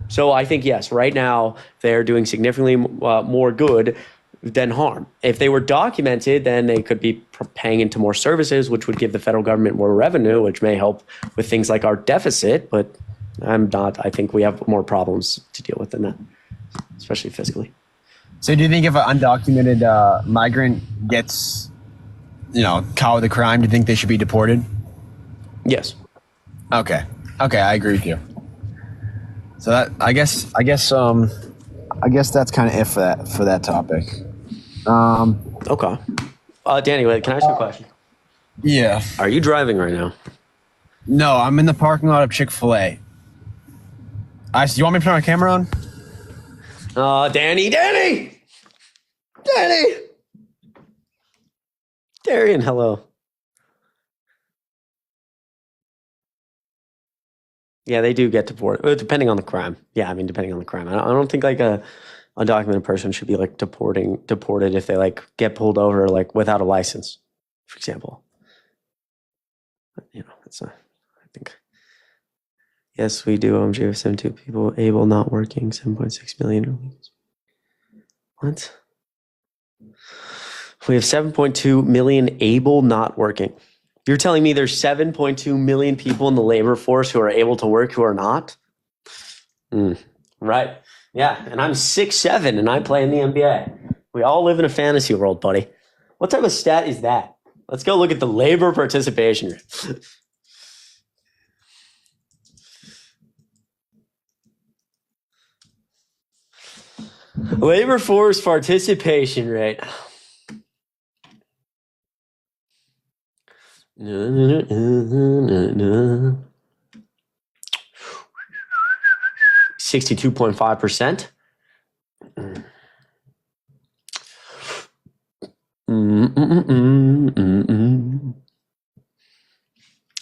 B: So I think, yes, right now they're doing significantly more good than harm. If they were documented, then they could be paying into more services, which would give the federal government more revenue, which may help with things like our deficit. But I think we have more problems to deal with than that, especially fiscally.
F: So do you think if an undocumented migrant gets, caught with a crime, do you think they should be deported?
B: Yes.
F: Okay, I agree with you. So that I guess that's kind of it for that topic.
B: Okay. Danny, wait, can I ask you a question?
F: Yeah.
B: Are you driving right now?
F: No, I'm in the parking lot of Chick-fil-A. You want me to turn my camera on?
B: Danny! Darian, hello. Yeah, they do get deported, depending on the crime. Yeah, I mean, depending on the crime. I don't think like a undocumented person should be like deported if they like get pulled over like without a license, for example. I think. Yes, we do. OMG with 72 people able not working, 7.6 million illegals. What? We have 7.2 million able not working. You're telling me there's 7.2 million people in the labor force who are able to work who are not? Right. Yeah, and I'm 6'7" and I play in the NBA. We all live in a fantasy world, buddy. What type of stat is that? Let's go look at the labor participation rate. Labor force participation rate. 62.5%.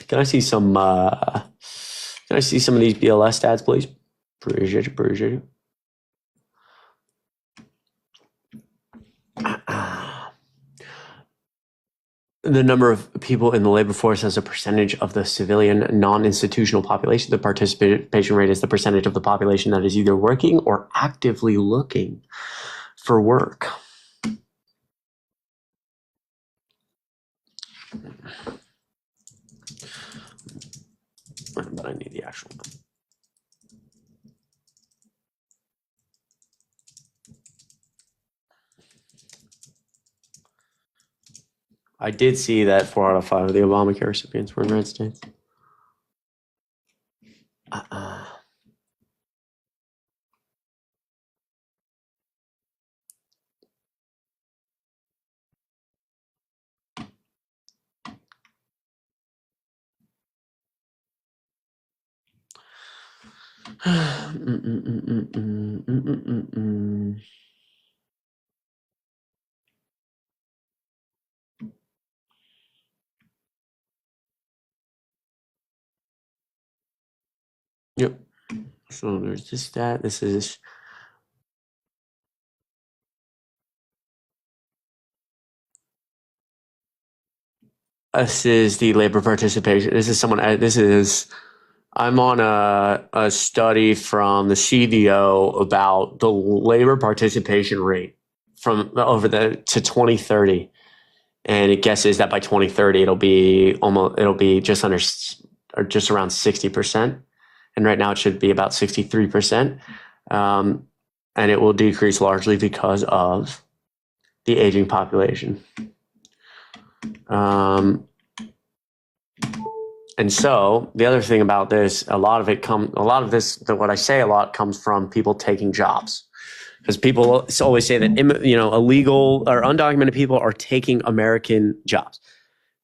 B: Can I see some of these BLS stats, please? Appreciate it. The number of people in the labor force as a percentage of the civilian non-institutional population. The participation rate is the percentage of the population that is either working or actively looking for work. But I need the actual one. I did see that 4 out of 5 of the Obamacare recipients were in red states. Yep. So there's just that. This is the labor participation. I'm on a study from the CDO about the labor participation rate from to 2030, and it guesses that by 2030 it'll be just under or just around 60%, and right now it should be about 63%, and it will decrease largely because of the aging population. And so the other thing about this, what I say a lot comes from people taking jobs, because people always say that illegal or undocumented people are taking American jobs.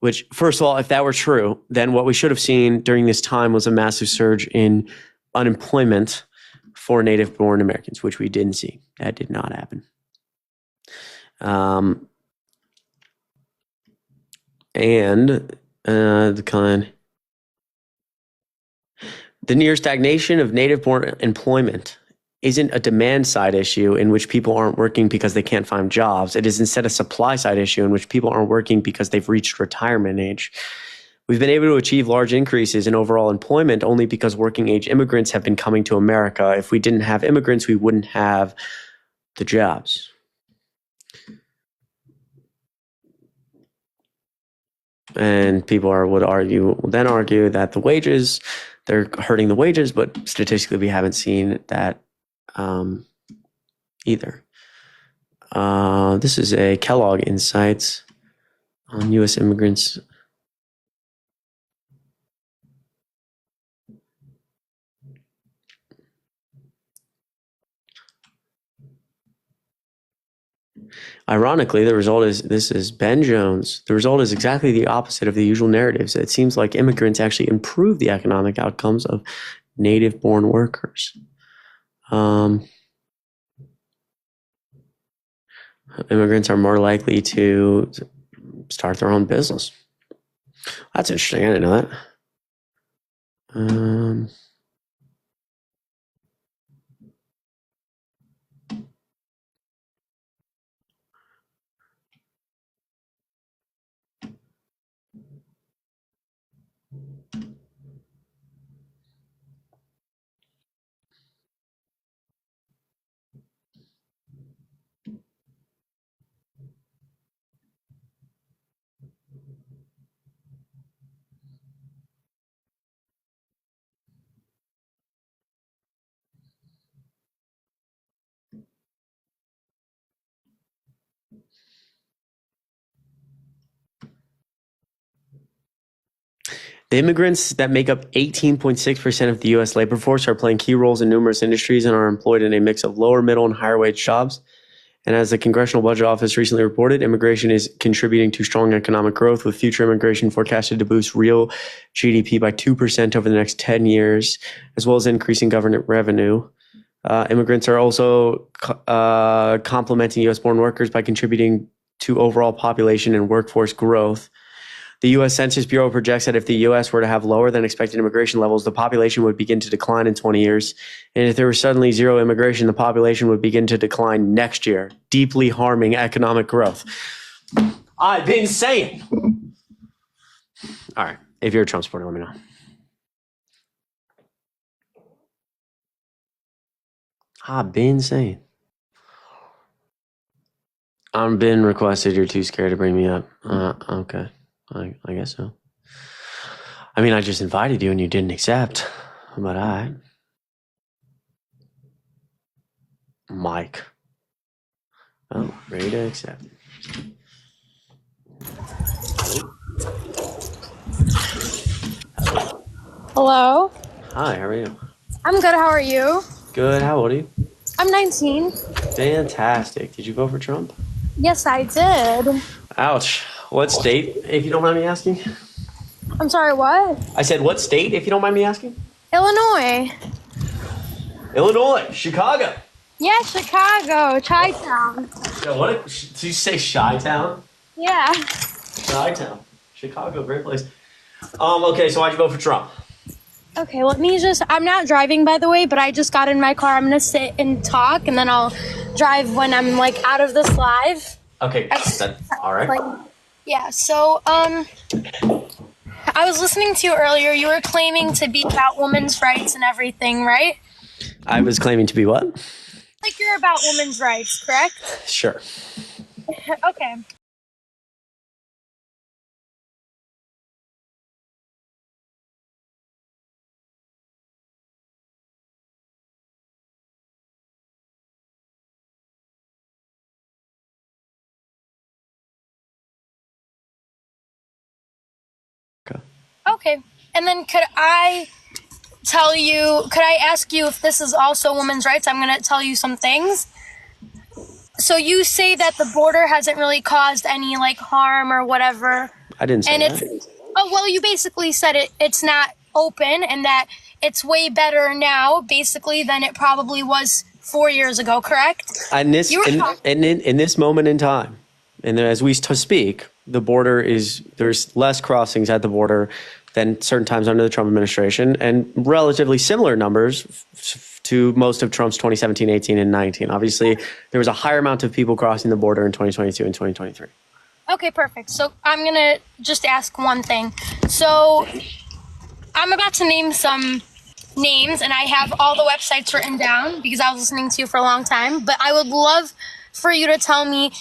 B: Which, first of all, if that were true, then what we should have seen during this time was a massive surge in unemployment for native-born Americans, which we didn't see. That did not happen. The near stagnation of native-born employment isn't a demand-side issue in which people aren't working because they can't find jobs. It is instead a supply-side issue in which people aren't working because they've reached retirement age. We've been able to achieve large increases in overall employment only because working-age immigrants have been coming to America. If we didn't have immigrants, we wouldn't have the jobs. And people would argue that the wages, they're hurting the wages, but statistically we haven't seen that either. This is a Kellogg Insights on U.S. immigrants. Ironically, this is Ben Jones. The result is exactly the opposite of the usual narratives. It seems like immigrants actually improve the economic outcomes of native-born workers. Immigrants are more likely to start their own business. That's interesting. I didn't know that. The immigrants that make up 18.6% of the U.S. labor force are playing key roles in numerous industries and are employed in a mix of lower, middle, and higher wage jobs. And as the Congressional Budget Office recently reported, immigration is contributing to strong economic growth, with future immigration forecasted to boost real GDP by 2% over the next 10 years, as well as increasing government revenue. Immigrants are also complementing U.S.-born workers by contributing to overall population and workforce growth. The U.S. Census Bureau projects that if the U.S. were to have lower than expected immigration levels, the population would begin to decline in 20 years. And if there was suddenly zero immigration, the population would begin to decline next year, deeply harming economic growth. I've been saying. All right. If you're a Trump supporter, let me know. I've been saying. I've been requested. You're too scared to bring me up. Okay. I guess so. I mean, I just invited you and you didn't accept. But I. Mike. Oh, ready to accept.
G: Hello.
B: Hi, how are you?
G: I'm good. How are you?
B: Good. How old are you?
G: I'm 19.
B: Fantastic. Did you vote for Trump?
G: Yes, I did.
B: Ouch. What state, if you don't mind me asking?
G: I'm sorry, what?
B: I said, what state, if you don't mind me asking?
G: Illinois.
B: Illinois. Chicago.
G: Yeah, Chicago. Chi-town.
B: Yeah, did you say Chi-town?
G: Yeah.
B: Chi-town. Chicago, great place. Okay, so why'd you vote for Trump?
G: Okay, I'm not driving, by the way, but I just got in my car. I'm gonna sit and talk, and then I'll drive when I'm like out of this live.
B: Okay, that's all right.
G: Like, yeah, so, I was listening to you earlier. You were claiming to be about women's rights and everything, right?
B: I was claiming to be what?
G: Like you're about women's rights, correct?
B: Sure.
G: Okay. Okay. And then could I ask you if this is also women's rights? I'm going to tell you some things. So you say that the border hasn't really caused any like harm or whatever.
B: I didn't say
G: And
B: that.
G: you basically said it's not open and that it's way better now basically than it probably was 4 years ago, correct?
B: In this moment in time, and as we speak, the border there's less crossings at the border than certain times under the Trump administration, and relatively similar numbers to most of Trump's 2017, 18, and 19. Obviously, there was a higher amount of people crossing the border in 2022 and 2023.
G: Okay, perfect. So I'm going to just ask one thing. So I'm about to name some names, and I have all the websites written down because I was listening to you for a long time. But I would love for you to tell me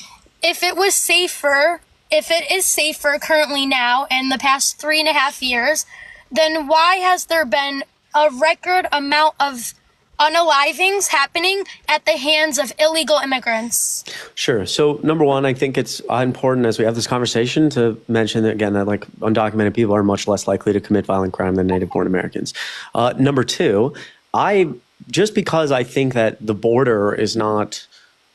G: if it is safer currently now in the past 3.5 years, then why has there been a record amount of unalivings happening at the hands of illegal immigrants?
B: Sure. So number one, I think it's important as we have this conversation to mention that, again, that like undocumented people are much less likely to commit violent crime than native-born Americans. Number two, just because I think that the border is not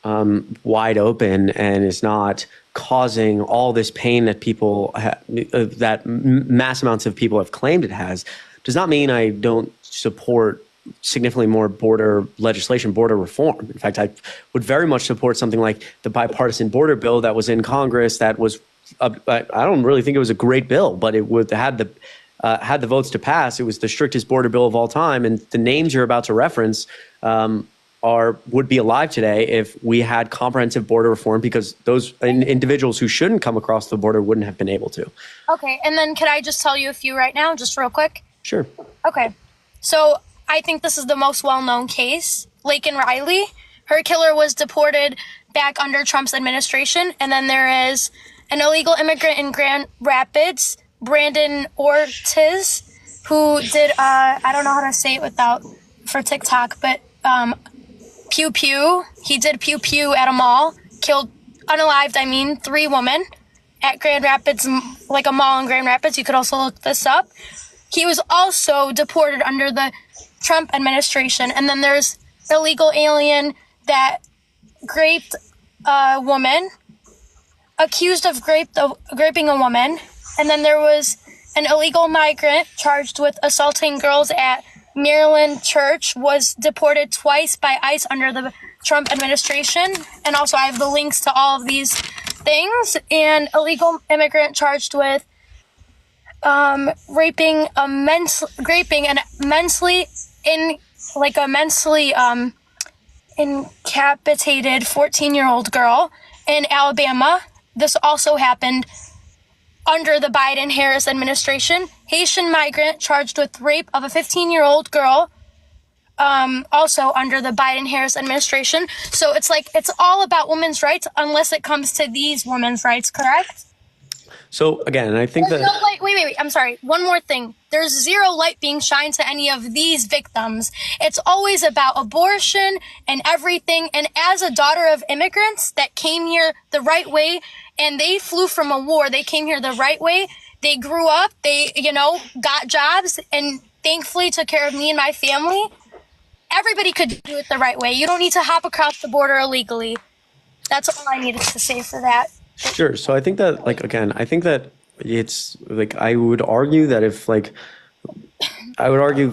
B: wide open and is not causing all this pain that that mass amounts of people have claimed it has, does not mean I don't support significantly more border legislation, border reform. In fact, I would very much support something like the bipartisan border bill that was in Congress. That was, I don't really think it was a great bill, but it had the votes to pass. It was the strictest border bill of all time, and the names you're about to reference would be alive today if we had comprehensive border reform, because those individuals who shouldn't come across the border wouldn't have been able to.
G: Okay, and then could I just tell you a few right now, just real quick?
B: Sure.
G: Okay, so I think this is the most well-known case. Laken Riley, her killer was deported back under Trump's administration. And then there is an illegal immigrant in Grand Rapids, Brandon Ortiz, who did, I don't know how to say it for TikTok, but pew pew. He did pew pew at a mall, killed, unalived, 3 women at Grand Rapids, like a mall in Grand Rapids. You could also look this up. He was also deported under the Trump administration. And then there's illegal alien that raped a woman, accused of raping a woman. And then there was an illegal migrant charged with assaulting girls at Maryland Church, was deported twice by ICE under the Trump administration. And also I have the links to all of these things. And illegal immigrant charged with raping an immensely incapacitated 14-year-old girl in Alabama. This also happened under the Biden-Harris administration. Haitian migrant charged with rape of a 15-year-old girl, also under the Biden-Harris administration. So it's all about women's rights unless it comes to these women's rights, correct?
B: So again, I think that...
G: No, wait. I'm sorry. One more thing. There's zero light being shined to any of these victims. It's always about abortion and everything. And as a daughter of immigrants that came here the right way, and they flew from a war, they came here the right way. They grew up, they, got jobs, and thankfully took care of me and my family. Everybody could do it the right way. You don't need to hop across the border illegally. That's all I needed to say for that.
B: Sure. So I think that, I think that it's I would argue that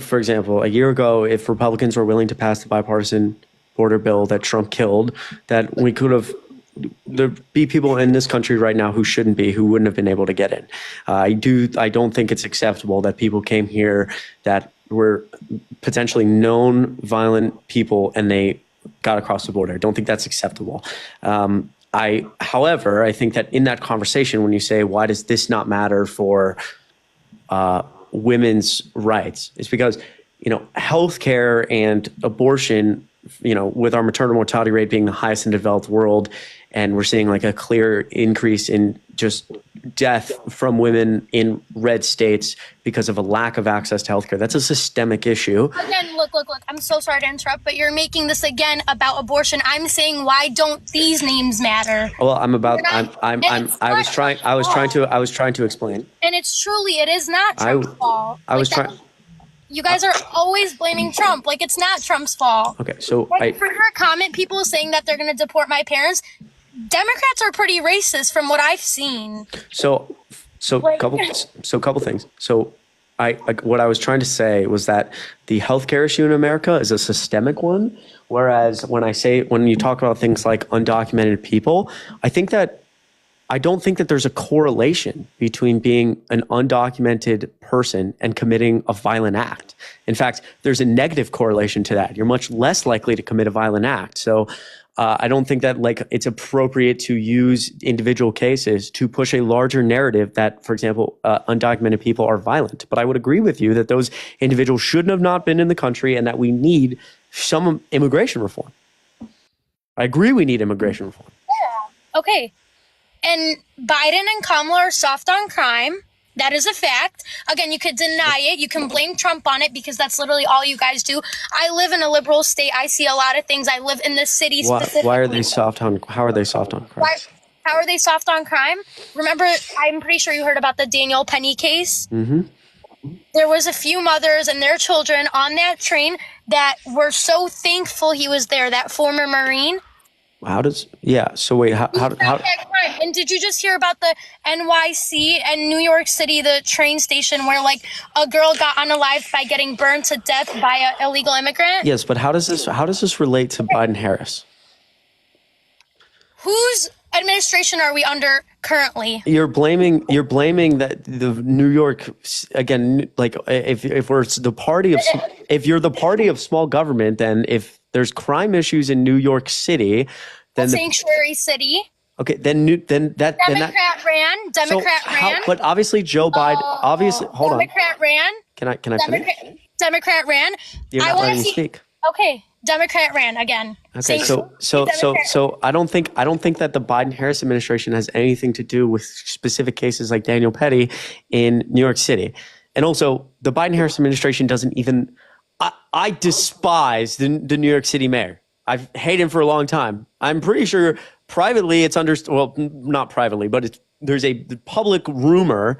B: for example, a year ago, if Republicans were willing to pass the bipartisan border bill that Trump killed, that we could have, there'd be people in this country right now who shouldn't be, who wouldn't have been able to get in. I don't think it's acceptable that people came here that were potentially known violent people and they got across the border. I don't think that's acceptable. However, I think that in that conversation, when you say, why does this not matter for women's rights? It's because, healthcare and abortion, with our maternal mortality rate being the highest in the developed world, and we're seeing like a clear increase in just death from women in red states because of a lack of access to healthcare. That's a systemic issue.
G: Again, look. I'm so sorry to interrupt, but you're making this again about abortion. I'm saying, why don't these names matter?
B: Well, I was trying to explain.
G: And it is not Trump's fault. You guys are always blaming Trump. Like, it's not Trump's fault.
B: Okay, so
G: for your comment, people saying that they're going to deport my parents, Democrats are pretty racist from what I've seen.
B: So couple things. So what I was trying to say was that the healthcare issue in America is a systemic one. Whereas when you talk about things like undocumented people, I don't think that there's a correlation between being an undocumented person and committing a violent act. In fact, there's a negative correlation to that. You're much less likely to commit a violent act. So I don't think that it's appropriate to use individual cases to push a larger narrative that, for example, undocumented people are violent. But I would agree with you that those individuals shouldn't have not been in the country and that we need some immigration reform. I agree we need immigration reform.
G: Yeah. Okay. And Biden and Kamala are soft on crime. That is a fact. Again, you could deny it. You can blame Trump on it because that's literally all you guys do. I live in a liberal state. I see a lot of things. I live in this city specifically.
B: Why are they soft on? How are they soft on crime?
G: How are they soft on crime? Remember, I'm pretty sure you heard about the Daniel Penny case.
B: Mm-hmm.
G: There was a few mothers and their children on that train that were so thankful he was there. That former Marine.
B: So wait, how
G: and did you just hear about the NYC and New York City, the train station where a girl got unalived by getting burned to death by an illegal immigrant?
B: Yes, but how does this relate to Biden-Harris?
G: Whose administration are we under currently?
B: You're blaming that the New York, again, if we're the party of, if you're the party of small government, then if there's crime issues in New York City, then
G: sanctuary city.
B: Okay, then that
G: Democrat ran.
B: But obviously Joe Biden. Hold on.
G: Democrat ran.
B: Can I finish?
G: Democrat ran.
B: You're not letting me speak.
G: Okay, Democrat ran again.
B: Okay, so I don't think that the Biden-Harris administration has anything to do with specific cases like Daniel Petty in New York City, and also the Biden-Harris administration doesn't even. I despise the New York City mayor. I've hated him for a long time. I'm pretty sure privately it's not privately, but there's a public rumor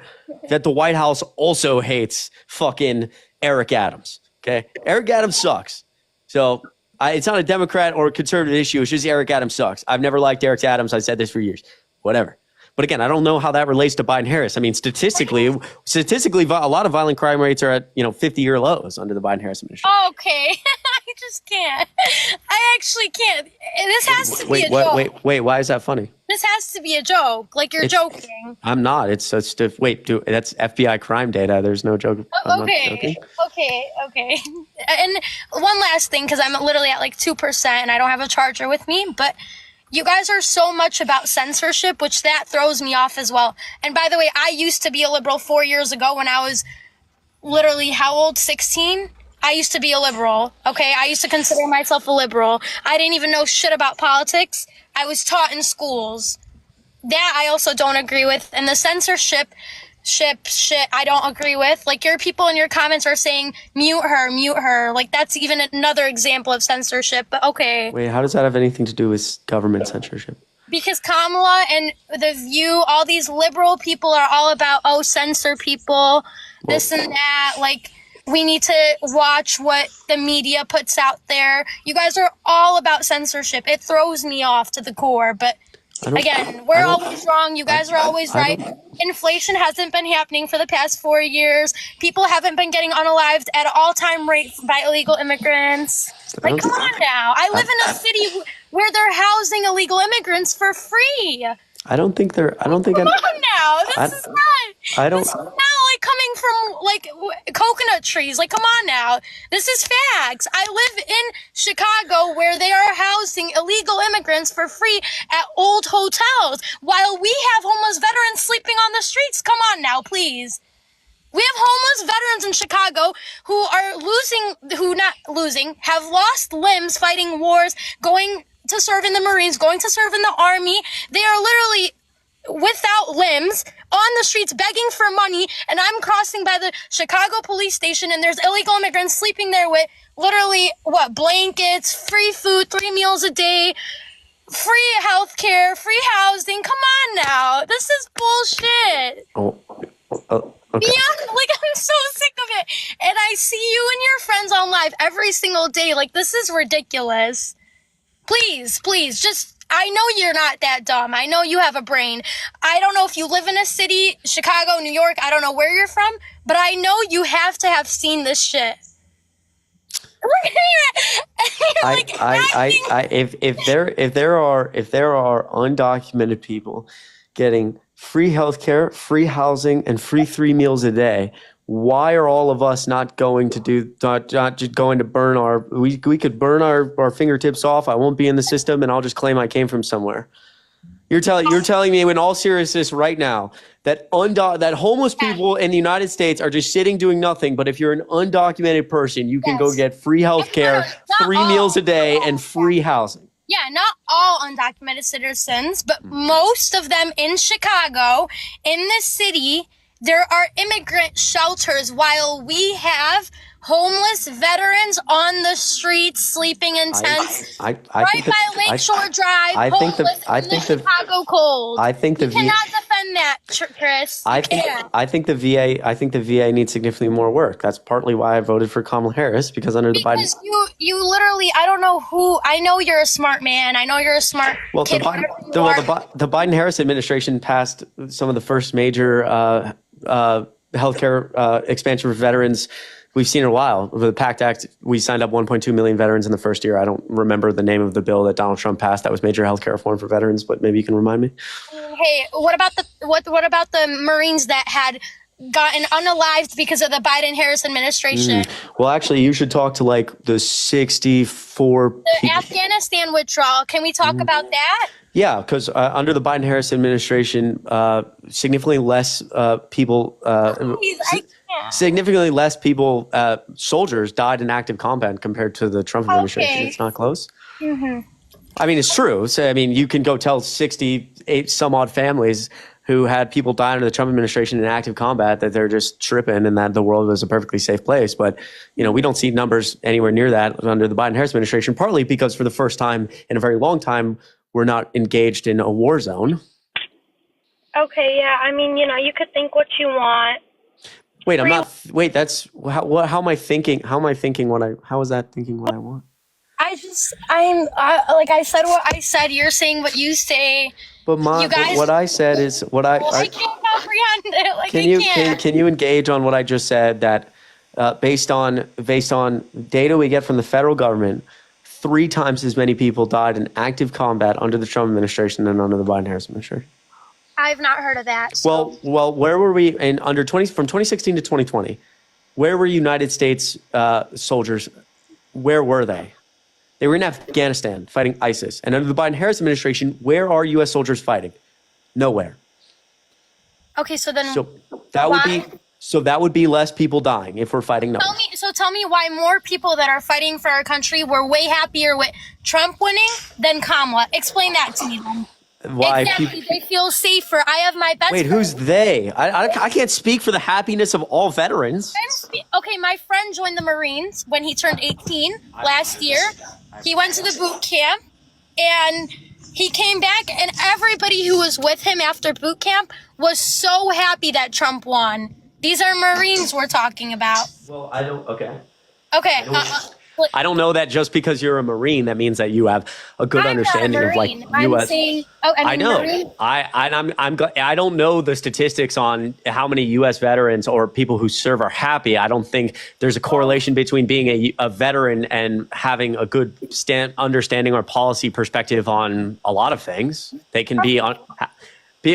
B: that the White House also hates fucking Eric Adams. Okay, Eric Adams sucks. So it's not a Democrat or a conservative issue. It's just Eric Adams sucks. I've never liked Eric Adams. I've said this for years. Whatever. But again, I don't know how that relates to Biden-Harris. I mean, statistically, a lot of violent crime rates are at 50-year lows under the Biden-Harris administration.
G: Okay, I just can't. I actually can't. This has to be a joke.
B: Wait. Why is that funny?
G: This has to be a joke. You're joking.
B: I'm not. That's FBI crime data. There's no joke. I'm not joking.
G: Okay. And one last thing, because I'm literally at 2% and I don't have a charger with me, but you guys are so much about censorship, which that throws me off as well. And by the way, I used to be a liberal 4 years ago when I was literally, how old? 16? I used to be a liberal, okay? I used to consider myself a liberal. I didn't even know shit about politics. I was taught in schools. That I also don't agree with. And the censorship shit I don't agree with. Your people in your comments are saying, mute her. That's even another example of censorship, but okay.
B: Wait, how does that have anything to do with government censorship?
G: Because Kamala and The View, all these liberal people are all about, censor people, this and that. We need to watch what the media puts out there. You guys are all about censorship. It throws me off to the core, but again, we're always wrong. You guys are always right. Inflation hasn't been happening for the past 4 years. People haven't been getting unalived at an all-time rate by illegal immigrants. Come on now. I live in a city where they're housing illegal immigrants for free.
B: Come on
G: now. This is not like coming from like coconut trees. Like, come on now. This is facts. I live in Chicago where they are housing illegal immigrants for free at old hotels while we have homeless veterans sleeping on the streets. Come on now, please. We have homeless veterans in Chicago who have lost limbs fighting wars, going to serve in the Marines, going to serve in the Army. They are literally without limbs on the streets begging for money, and I'm crossing by the Chicago police station and there's illegal immigrants sleeping there with literally blankets, free food, 3 meals a day, free healthcare, free housing. Come on now. This is bullshit.
B: Okay.
G: Yeah, like I'm so sick of it. And I see you and your friends on live every single day. Like, this is ridiculous. Please, I know you're not that dumb. I know you have a brain. I don't know if you live in a city, Chicago, New York, I don't know where you're from, but I know you have to have seen this shit.
B: If there are undocumented people getting free healthcare, free housing, and free 3 meals a day, why are all of us not going to not just going to burn we could burn our fingertips off. I won't be in the system and I'll just claim I came from somewhere. You're telling me in all seriousness right now that that homeless people in the United States are just sitting doing nothing, but if you're an undocumented person, you can go get free healthcare, 3 meals a day, and free housing.
G: Yeah, not all undocumented citizens, but most of them in Chicago, in the city, there are immigrant shelters while we have homeless veterans on the streets sleeping in tents right by Lakeshore Drive,
B: I think
G: the Chicago cold.
B: I think
G: you cannot defend that, Chris.
B: I think the VA needs significantly more work. That's partly why I voted for Kamala Harris because Biden.
G: You literally, I don't know who. I know you're a smart man. I know you're a smart kid.
B: The Biden-Harris administration passed some of the first major healthcare expansion for veterans we've seen in a while. With the PACT Act, we signed up 1.2 million veterans in the first year. I don't remember the name of the bill that Donald Trump passed. That was major healthcare reform for veterans, but maybe you can remind me.
G: Hey, what about the Marines that had gotten unalived because of the Biden-Harris administration?
B: Well, actually, you should talk to like the 64
G: the Afghanistan withdrawal. Can we talk about that?
B: Yeah, because under the Biden-Harris administration, significantly less people, soldiers died in active combat compared to the Trump administration. It's not close.
G: Mm-hmm.
B: I mean, it's true. So, I mean, you can go tell 68 some odd families who had people die under the Trump administration in active combat that they're just tripping and that the world was a perfectly safe place. But, we don't see numbers anywhere near that under the Biden-Harris administration, partly because for the first time in a very long time, we're not engaged in a war zone.
G: Okay, yeah. I mean, you could think what you want.
B: Wait, I'm not. Wait, that's how am I thinking? How is that thinking what I want?
G: Like I said what I said. You're saying what you say.
B: But what I said is what I
G: can't comprehend it. Like,
B: can you engage on what I just said? That based on data we get from the federal government, 3 times as many people died in active combat under the Trump administration than under the Biden-Harris administration.
G: I've not heard of that. So.
B: Well, where were we from 2016 to 2020? Where were United States soldiers? Where were they? They were in Afghanistan fighting ISIS. And under the Biden-Harris administration, where are U.S. soldiers fighting? Nowhere.
G: Okay, so then
B: that would be less people dying if we're fighting nowhere.
G: Tell me why more people that are fighting for our country were way happier with Trump winning than Kamala. Explain that to me then.
B: Why
G: exactly, they feel safer. I have my best.
B: Wait, who's they? I can't speak for the happiness of all veterans.
G: Okay, my friend joined the Marines when he turned 18 last year. He went to the boot camp, and he came back, and everybody who was with him after boot camp was so happy that Trump won. These are Marines we're talking about.
B: Well, I don't. Okay.
G: Okay.
B: I don't know that just because you're a Marine, that means that you have a good understanding of like U.S. I know. Marine. I don't know the statistics on how many U.S. veterans or people who serve are happy. I don't think there's a correlation between being a veteran and having a good understanding or policy perspective on a lot of things. They can be on.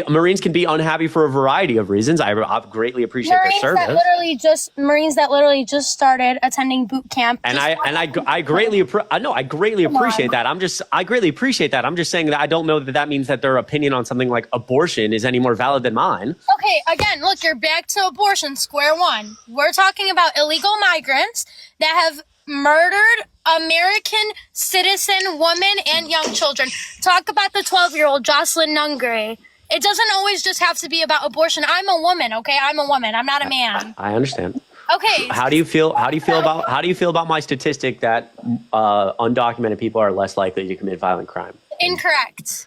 B: Marines can be unhappy for a variety of reasons. I greatly appreciate their service.
G: Marines that literally just started attending boot camp.
B: And I greatly appreciate that. I greatly appreciate that. I'm just saying that I don't know that means that their opinion on something like abortion is any more valid than mine.
G: Okay, again, look, you're back to abortion, square one. We're talking about illegal migrants that have murdered American citizen women and young children. Talk about the 12-year-old Jocelyn Nungray. It doesn't always just have to be about abortion. I'm a woman, okay? I'm a woman. I'm not a man.
B: I understand.
G: Okay.
B: How do you feel about my statistic that undocumented people are less likely to commit violent crime?
G: Incorrect.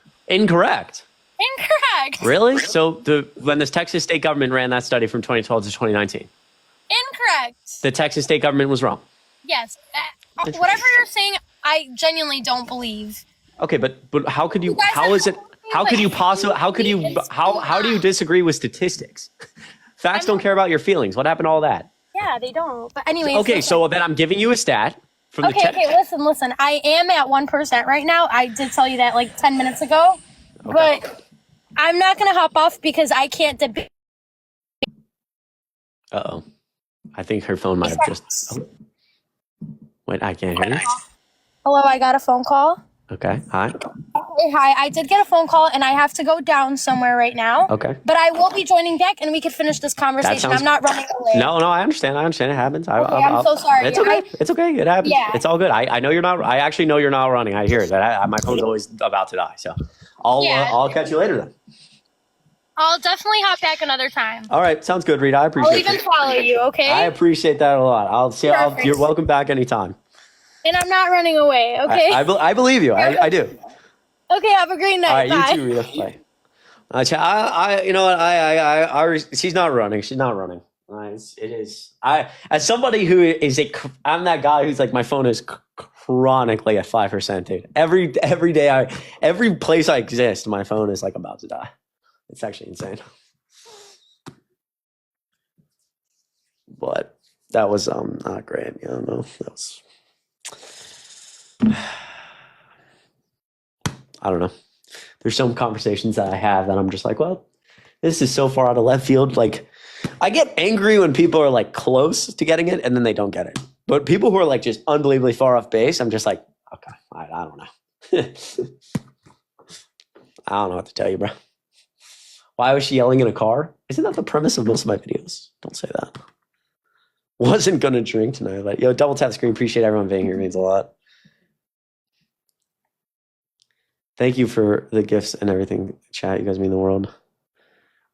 B: Really? So when the Texas state government ran that study from 2012 to 2019?
G: Incorrect.
B: The Texas state government was wrong.
G: Yes. Whatever you're saying, I genuinely don't believe.
B: Okay, but how could you? How is it? How could you possibly? How could you? How do you disagree with statistics? Facts don't care about your feelings. What happened to all that?
G: Yeah, they don't. But anyways.
B: Okay, so then I'm giving you a stat from the.
G: Okay, listen. I am at 1% right now. I did tell you that like 10 minutes ago, but I'm not gonna hop off because I can't debate.
B: Uh-oh. I think her phone might have just. Oh. Wait, I can't hear you.
G: Hello, I got a phone call.
B: Okay. Hi.
G: Hey, hi. I did get a phone call, and I have to go down somewhere right now.
B: Okay.
G: But I will be joining back, and we could finish this conversation. I'm not running away.
B: No, I understand. It happens.
G: I'm so sorry.
B: It's okay. It's okay. It happens.
G: Yeah.
B: It's all good. I know you're not. I actually know you're not running. I hear it. My phone's always about to die. So I'll catch you later then.
G: I'll definitely hop back another time.
B: All right. Sounds good, Rita. I appreciate it.
G: I'll even follow you, okay?
B: I appreciate that a lot. You're welcome back anytime.
G: And I'm not running away, okay?
B: I believe you. I do.
G: Okay, have a great night.
B: All right,
G: Bye.
B: you too, Rita. Bye. You know what? She's not running. She's not running. It is. As somebody who is I'm that guy who's like, my phone is chronically at 5%, dude. Every day, every place I exist, my phone is like about to die. It's actually insane. But that was not great. I don't know. That was. I don't know. There's some conversations that I have that I'm just like, well, this is so far out of left field. Like, I get angry when people are like close to getting it and then they don't get it. But people who are like just unbelievably far off base, I'm just like, okay, I don't know. I don't know what to tell you, bro. Why was she yelling in a car? Isn't that the premise of most of my videos? Don't say that. Wasn't gonna drink tonight, but yo, double tap the screen. Appreciate everyone being here. It means a lot. Thank you for the gifts and everything, chat. You guys mean the world.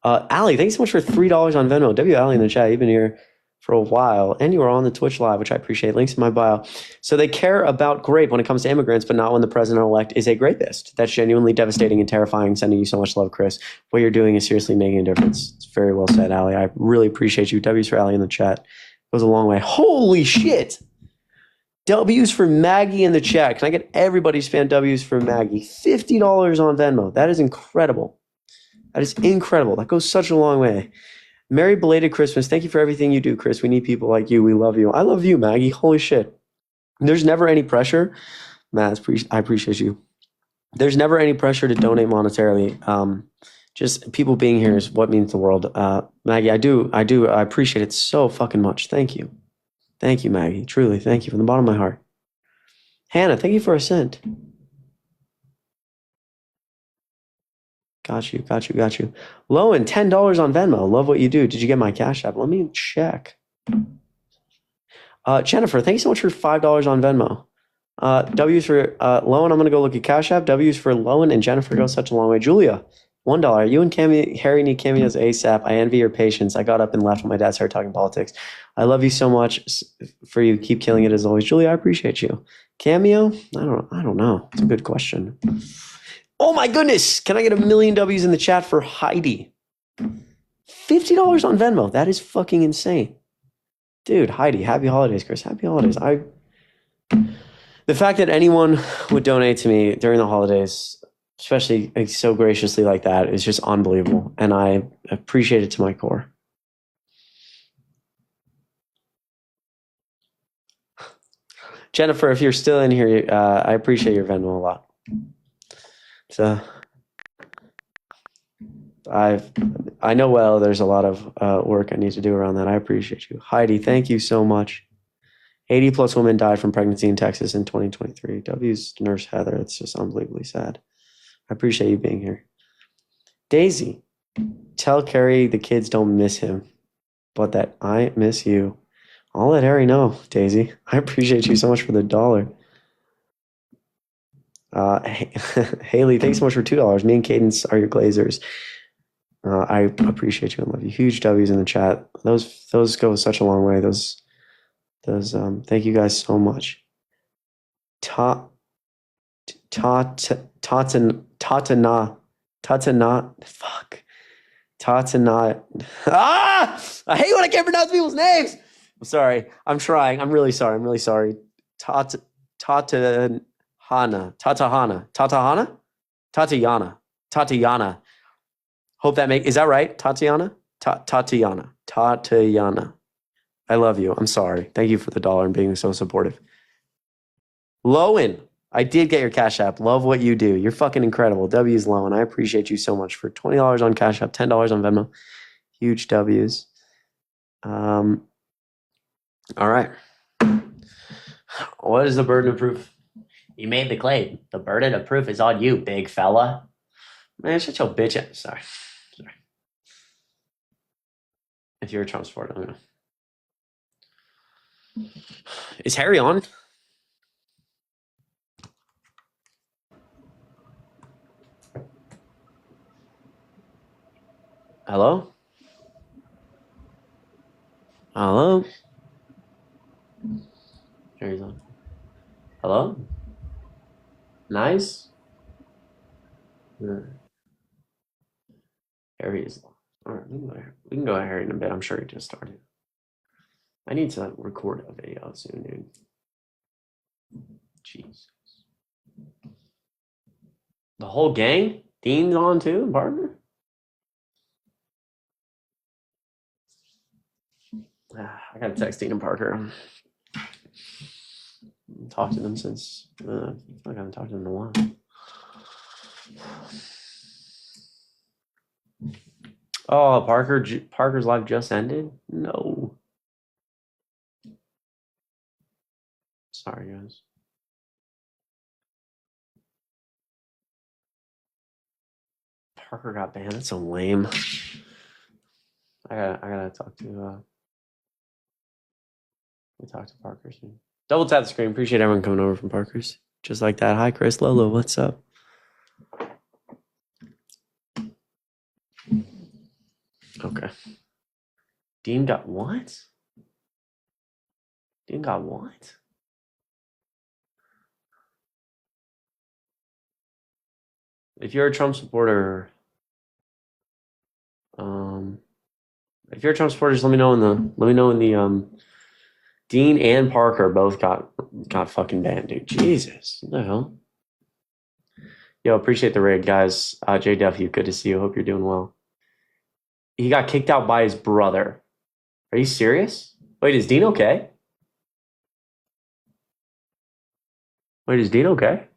B: Allie, thanks so much for $3 on Venmo. W. Allie in the chat. You've been here for a while, and you were on the Twitch live, which I appreciate. Links in my bio. So they care about grape when it comes to immigrants, but not when the president-elect is a rapist. That's genuinely devastating and terrifying. Sending you so much love, Chris. What you're doing is seriously making a difference. It's very well said, Allie. I really appreciate you. W's for Allie in the chat. Goes a long way. Holy shit. W's for Maggie in the chat. Can I get everybody to spam W's for Maggie? $50 on Venmo. That is incredible. That is incredible. That goes such a long way. Merry belated Christmas. Thank you for everything you do, Chris. We need people like you. We love you. I love you, Maggie. Holy shit. There's never any pressure. Matt, I appreciate you. There's never any pressure to donate monetarily. Just people being here is what means the world. Maggie, I appreciate it so fucking much. Thank you. Thank you, Maggie. Truly, thank you from the bottom of my heart. Hannah, thank you for a cent. Got you. Lowen, $10 on Venmo. Love what you do. Did you get my Cash App? Let me check. Jennifer, thank you so much for $5 on Venmo. W's for Lowen. I'm going to go look at Cash App. W's for Lowen and Jennifer goes such a long way. Julia, $1. You and Harry need cameos ASAP. I envy your patience. I got up and left when my dad started talking politics. I love you so much for you. Keep killing it as always. Julia, I appreciate you. Cameo? I don't know. It's a good question. Oh my goodness. Can I get 1,000,000 W's in the chat for Heidi? $50 on Venmo. That is fucking insane. Dude, Heidi, happy holidays, Chris. Happy holidays. The fact that anyone would donate to me during the holidays, especially so graciously like that, is just unbelievable. And I appreciate it to my core. Jennifer, if you're still in here, I appreciate your Venmo a lot. I know well there's a lot of work I need to do around that. I appreciate you. Heidi, thank you so much. 80 plus women died from pregnancy in Texas in 2023. W's nurse Heather. It's just unbelievably sad. I appreciate you being here. Daisy, tell Carrie the kids don't miss him, but that I miss you. I'll let Harry know, Daisy. I appreciate you so much for the $1. Haley, thanks so much for $2. Me and Cadence are your Glazers. I appreciate you and love you. Huge W's in the chat. Those go such a long way. Those thank you guys so much. Tatana fuck. Tatana. I hate when I can't pronounce people's names. I'm sorry. I'm trying. I'm really sorry. Tatahana. Tatiana. Hope that is that right? Tatiana? Tatiana. I love you. I'm sorry. Thank you for the $1 and being so supportive. Lowen, I did get your Cash App. Love what you do. You're fucking incredible. W's Lowen. I appreciate you so much for $20 on Cash App, $10 on Venmo. Huge W's. All right. What is the burden of proof?
H: You made the claim. The burden of proof is on you, big fella.
B: Man, shut your bitch ass. Sorry. If you're a Trump supporter, I'm gonna. Is Harry on? Hello? Hello? Harry's on. Hello? Nice? Harry is on. All right, we can go to Harry in a bit. I'm sure he just started. I need to record a video soon, dude. Jesus. The whole gang? Dean's on too, partner? I gotta text Dean and Parker. Talk to them since I haven't talked to them in a while. Oh, Parker's live just ended? No. Sorry, guys. Parker got banned. That's so lame. I gotta talk to we talk to Parker soon. Double tap the screen. Appreciate everyone coming over from Parker's. Just like that. Hi, Chris Lolo. What's up? Okay. Dean got what? Dean got what? If you're a Trump supporter, if you're a Trump supporter, just let me know in the Dean and Parker both got fucking banned, dude. Jesus, what the hell? Yo, appreciate the raid, guys. JW, good to see you. Hope you're doing well. He got kicked out by his brother. Are you serious? Wait, is Dean okay? Wait, is Dean okay?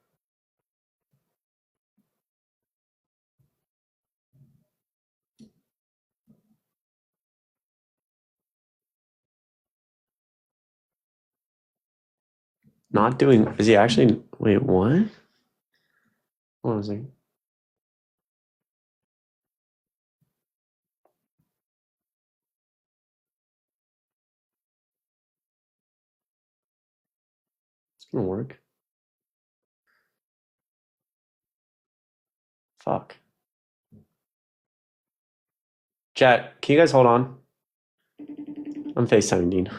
B: Not doing. Is he actually? Wait, what? What was he? It's gonna work. Fuck. Chat, can you guys hold on? I'm FaceTiming Dean.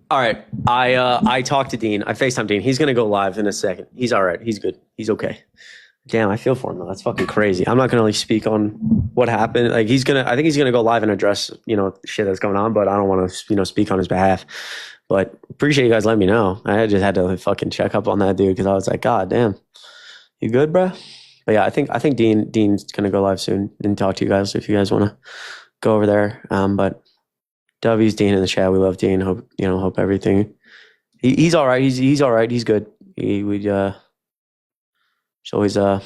B: All right. I talked to Dean. I FaceTime Dean. He's gonna go live in a second. He's all right. He's good. He's okay. Damn, I feel for him though. That's fucking crazy. I'm not gonna like speak on what happened. Like I think he's gonna go live and address, shit that's going on, but I don't want to, speak on his behalf. But appreciate you guys letting me know. I just had to like, fucking check up on that dude because I was like, God damn. You good, bro? But yeah, I think Dean's gonna go live soon and talk to you guys if you guys wanna go over there. But W's Dean in the chat. We love Dean. Hope everything. He's all right. He's all right. He's good. It's always I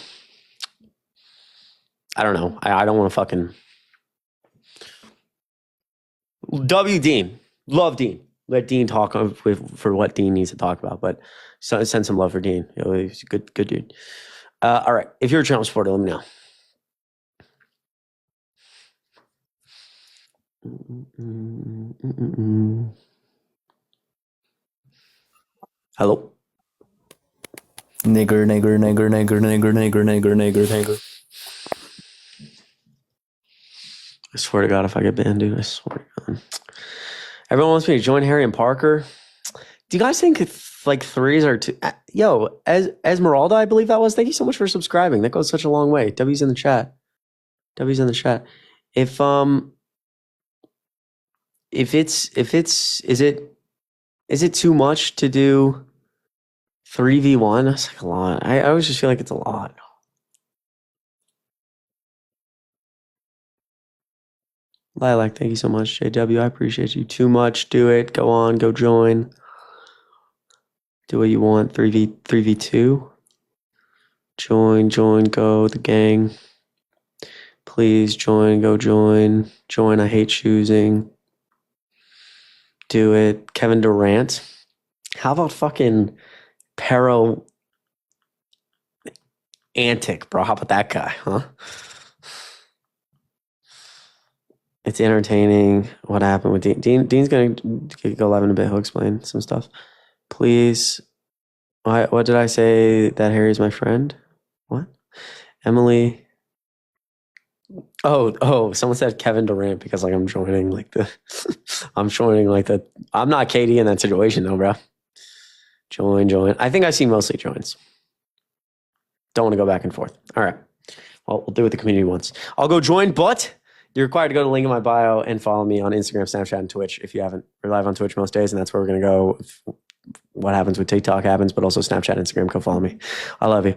B: don't know. I don't want to fucking W Dean. Love Dean. Let Dean talk for what Dean needs to talk about. But send some love for Dean. He's a good dude. All right. If you're a Trump supporter, let me know. Hello.
I: Nigger.
B: I swear to God, if I get banned, dude, I swear to God. Everyone wants me to join Harry and Parker. Do you guys think like threes are too? Yo, Esmeralda, I believe that was. Thank you so much for subscribing. That goes such a long way. W's in the chat. If is it too much to do 3v1? That's like a lot. I always just feel like it's a lot. Lilac, thank you so much. JW, I appreciate you too much. Do it. Go on. Go join. Do what you want. 3v2. Join. Go. The gang. Please join. Go join. Join. I hate choosing. Do it. Kevin Durant. How about fucking Pero Antic, bro? How about that guy, huh? It's entertaining. What happened with Dean? Dean's going to go live in a bit. He'll explain some stuff. Please. What did I say? That Harry's my friend? What? Emily. Oh, someone said Kevin Durant because like I'm joining like the I'm not KD in that situation though, bro. Join. I think I see mostly joins. Don't want to go back and forth. All right. Well, we'll do what the community wants. I'll go join, but you're required to go to the link in my bio and follow me on Instagram, Snapchat, and Twitch if you haven't. We're live on Twitch most days, and that's where we're going to go. If what happens with TikTok happens, but also Snapchat, Instagram. Go follow me. I love you.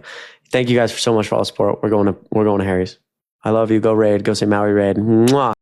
B: Thank you guys so much for all the support. We're going to Harry's. I love you. Go raid. Go say Maui raid. Mwah.